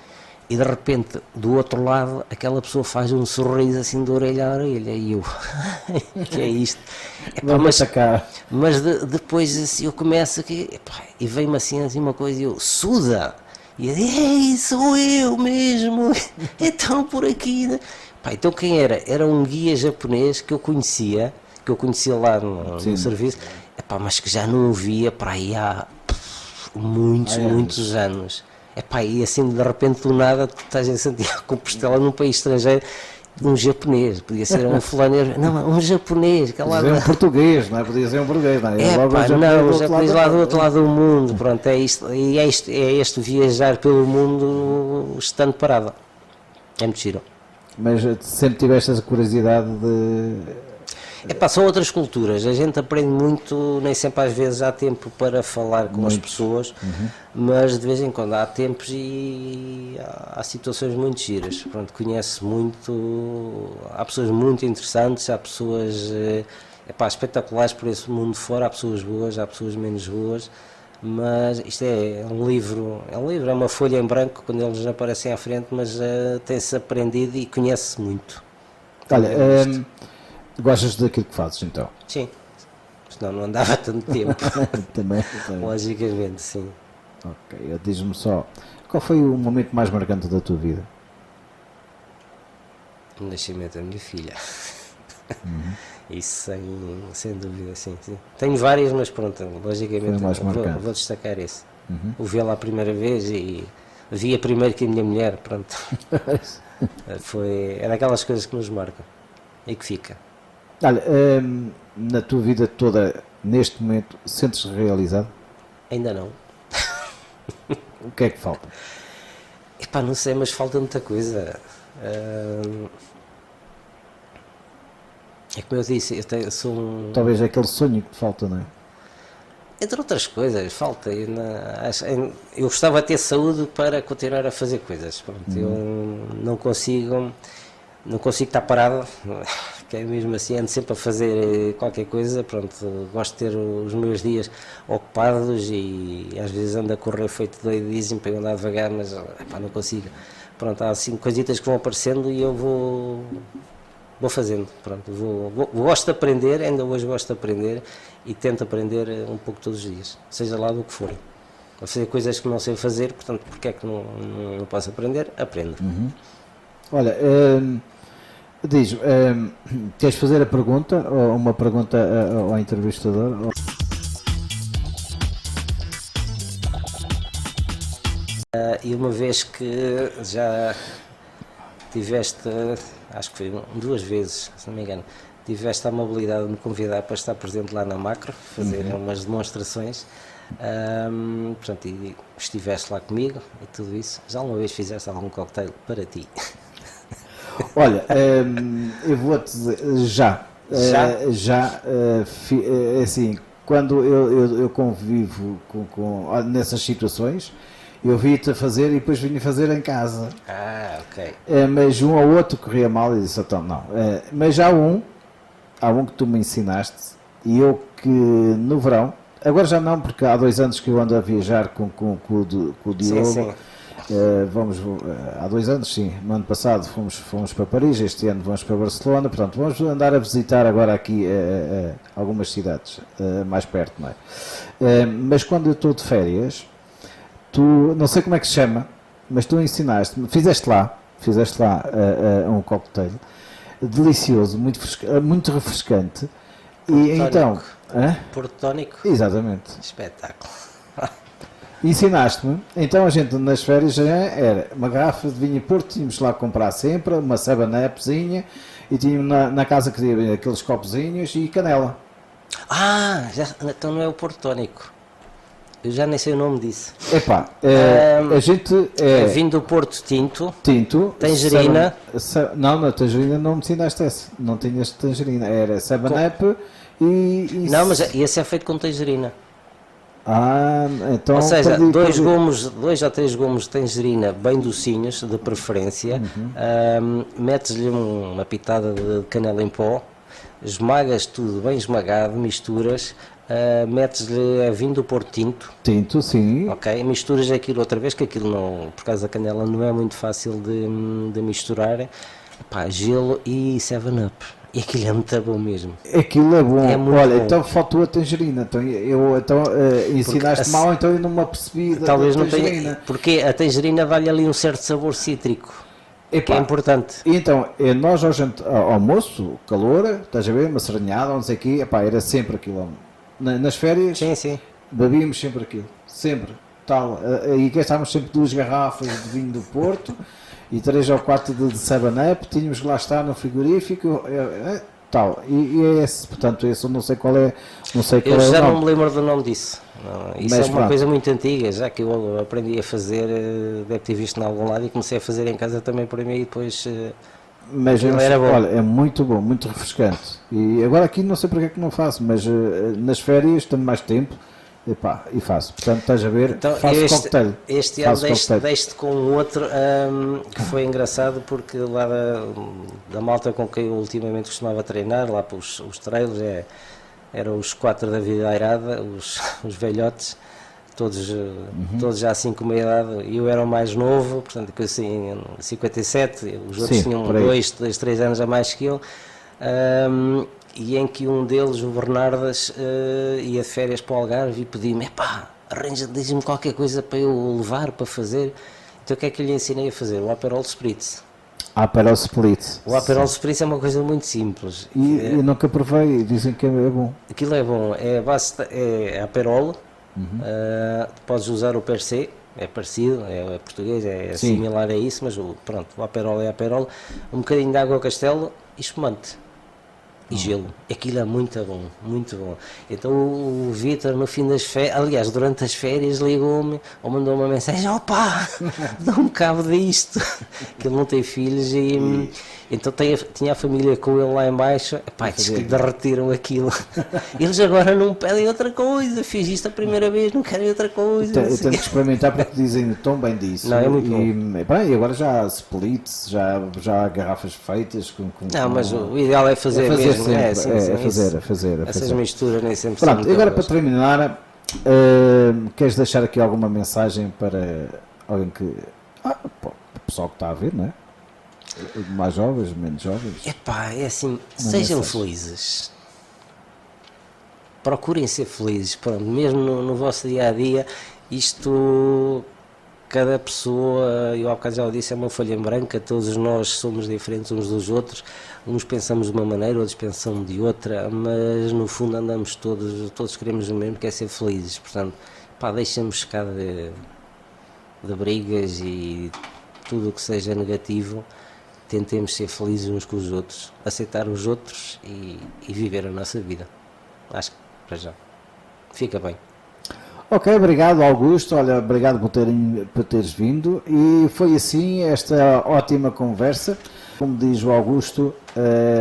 e de repente, do outro lado, aquela pessoa faz um sorriso assim de orelha a orelha, e eu, que é isto? Mas depois assim, eu começo aqui, e vem-me assim uma coisa, e eu, suda! E eu, ei, sou eu mesmo, então por aqui... Então quem era? Era um guia japonês que eu conhecia lá no serviço, mas que já não o via para aí há muitos anos. E assim de repente do nada tu estás em Santiago de Compostela num país estrangeiro, um japonês, podia ser um fulaneiro, não, um japonês. Podia ser um português, não é? Podia ser um português, não é? O japonês lá do outro lado do mundo, pronto, é isto, e é este viajar pelo mundo estando parado. É muito giro. Mas sempre tiveste essa curiosidade de... São outras culturas, a gente aprende muito, nem sempre às vezes há tempo para falar com as pessoas, mas de vez em quando há tempos e há situações muito giras, pronto, conhece muito, há pessoas muito interessantes, há pessoas espetaculares por esse mundo fora, há pessoas boas, há pessoas menos boas, Mas isto é é uma folha em branco quando eles aparecem à frente, mas tem-se aprendido e conhece-se muito. Olha, gostas daquilo que fazes então? Sim, senão não andava tanto tempo. Também. Logicamente, sim. Ok, diz-me só, qual foi o momento mais marcante da tua vida? O nascimento da minha filha. Isso sem dúvida, sim. Tenho várias, mas pronto, logicamente vou destacar esse. O vê-la a primeira vez e via primeiro que a minha mulher, pronto. É daquelas coisas que nos marcam e que fica. Olha, na tua vida toda, neste momento, sentes-te realizado? Ainda não. O que é que falta? Epá, não sei, mas falta muita coisa. É como eu disse, sou um... Talvez é aquele sonho que te falta, não é? Entre outras coisas, falta. Eu gostava de ter saúde para continuar a fazer coisas. Pronto, eu não consigo estar parado, que é mesmo assim, ando sempre a fazer qualquer coisa. Pronto, gosto de ter os meus dias ocupados e às vezes ando a correr feito doido, dizem para eu andar devagar, mas epá, não consigo. Pronto, há assim coisitas que vão aparecendo e eu vou fazendo, pronto, gosto de aprender, ainda hoje gosto de aprender e tento aprender um pouco todos os dias, seja lá do que for. A fazer coisas que não sei fazer, portanto, porque é que não posso aprender? Aprendo. Olha, diz, queres fazer a pergunta, ou uma pergunta ao entrevistador? E uma vez que já tiveste, acho que foi 2 vezes, se não me engano, tiveste a amabilidade de me convidar para estar presente lá na Macro, fazer umas demonstrações, portanto, e estiveste lá comigo e tudo isso. Já uma vez fizeste algum cocktail para ti? Olha, eu vou-te dizer, assim, quando eu convivo nessas situações, eu vi-te a fazer e depois vim fazer em casa. Ok. Mas um ou outro corria mal e disse, então não. Mas há um que tu me ensinaste e eu que no verão, agora já não, porque há 2 anos que eu ando a viajar com o Diogo. Sim. Há 2 anos, sim. No ano passado fomos para Paris, este ano vamos para Barcelona. Portanto, vamos andar a visitar agora aqui algumas cidades mais perto, não é? Mas quando eu estou de férias, tu, não sei como é que se chama, mas tu ensinaste-me, fizeste lá um cocktail delicioso, muito refrescante. E então, Porto Tónico? Exatamente. Espetáculo. Ensinaste-me, então a gente nas férias era uma garrafa de vinho Porto, tínhamos lá comprar sempre, uma 7-Upzinha e tínhamos na casa que tinha aqueles copozinhos e canela. Então não é o Porto Tónico. Eu já nem sei o nome disso. Epá, a gente é vinho do Porto Tinto, tangerina. Não, tangerina não me ensinaste essa, não tinhas tangerina, era 7-Up e... Não, mas esse é feito com tangerina. Então... Ou seja, 2 ou 3 gomos de tangerina bem docinhos, de preferência, metes-lhe uma pitada de canela em pó, esmagas tudo bem esmagado, misturas, metes-lhe vinho do Porto Tinto. Tinto, sim. Ok, misturas aquilo outra vez, que aquilo não, por causa da canela não é muito fácil de misturar. Gelo e 7-Up. E aquilo é muito bom mesmo. Aquilo é bom. Olha, bom. Então faltou a tangerina. Então ensinaste mal, então eu não me apercebi da talvez tangerina. Não tenha, porque a tangerina dá-lhe ali um certo sabor cítrico. Que é importante. Então, nós ao almoço, calor, estás a ver, uma sardinhada, não sei o quê, era sempre aquilo. Nas férias, sim. Bebíamos sempre aquilo. Sempre. Tal. E gastávamos sempre 2 garrafas de vinho do Porto e 3 ou 4 de 7-Up, tínhamos que lá estar no frigorífico, tal. E é esse, portanto, esse eu não sei qual é. Eu já não me lembro do nome disso. Isso mas é uma coisa muito antiga, já que eu aprendi a fazer, deve ter visto em algum lado e comecei a fazer em casa também para mim e depois. Mas era bom. Olha, é muito bom, muito refrescante. E agora aqui não sei porque é que não faço, mas nas férias tenho mais tempo. E faço, portanto estás a ver, então, faço cocktail. Este ano deixe-te com um outro que foi engraçado, porque lá da malta com quem eu ultimamente costumava treinar, lá para os trailers, eram os 4 da vida airada, os velhotes, todos já assim com uma idade, eu era o mais novo, portanto, eu assim, em 57, os outros tinham 2, 3 anos a mais que eu, e em que um deles, o Bernardas, ia de férias para o Algarve e pedia-me, diz-me qualquer coisa para eu levar, para fazer. Então o que é que eu lhe ensinei a fazer? O Aperol Spritz. Aperol Spritz. O Aperol Spritz é uma coisa muito simples. E nunca provei, dizem que é bom. Aquilo é bom, é Aperol, podes usar o per se, é parecido, é português, é similar a isso, mas o Aperol é Aperol, um bocadinho de água Castelo e espumante. E gelo, aquilo é muito bom, muito bom. Então o Vítor no fim das férias, aliás durante as férias ligou-me ou mandou uma mensagem, dá-me cabo disto, que ele não tem filhos e então tinha a família com ele lá em baixo, diz que derreteram aquilo. Eles agora não pedem outra coisa, fiz isto a primeira vez, não querem outra coisa. Eu tenho que experimentar porque dizem tão bem disso. Não, é muito bom. E agora já há splits, já há garrafas feitas com mas o ideal é fazer mesmo. Fazer. Essas misturas nem sempre são. Pronto, agora para terminar, queres deixar aqui alguma mensagem para alguém que. Para o pessoal que está a ver, não é? Mais jovens, menos jovens? É assim, sejam felizes. Procurem ser felizes, pronto, mesmo no vosso dia a dia, isto. Cada pessoa, eu há bocado já o disse, é uma folha em branca, todos nós somos diferentes uns dos outros, uns pensamos de uma maneira, outros pensam de outra, mas no fundo andamos todos queremos o mesmo, que é ser felizes, portanto, deixemos ficar de brigas e tudo o que seja negativo, tentemos ser felizes uns com os outros, aceitar os outros e viver a nossa vida. Acho que para já fica bem. Ok, obrigado Augusto, olha, obrigado por teres vindo e foi assim esta ótima conversa. Como diz o Augusto,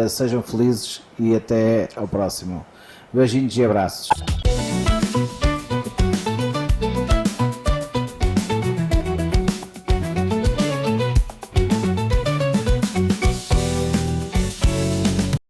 sejam felizes e até ao próximo. Beijinhos e abraços.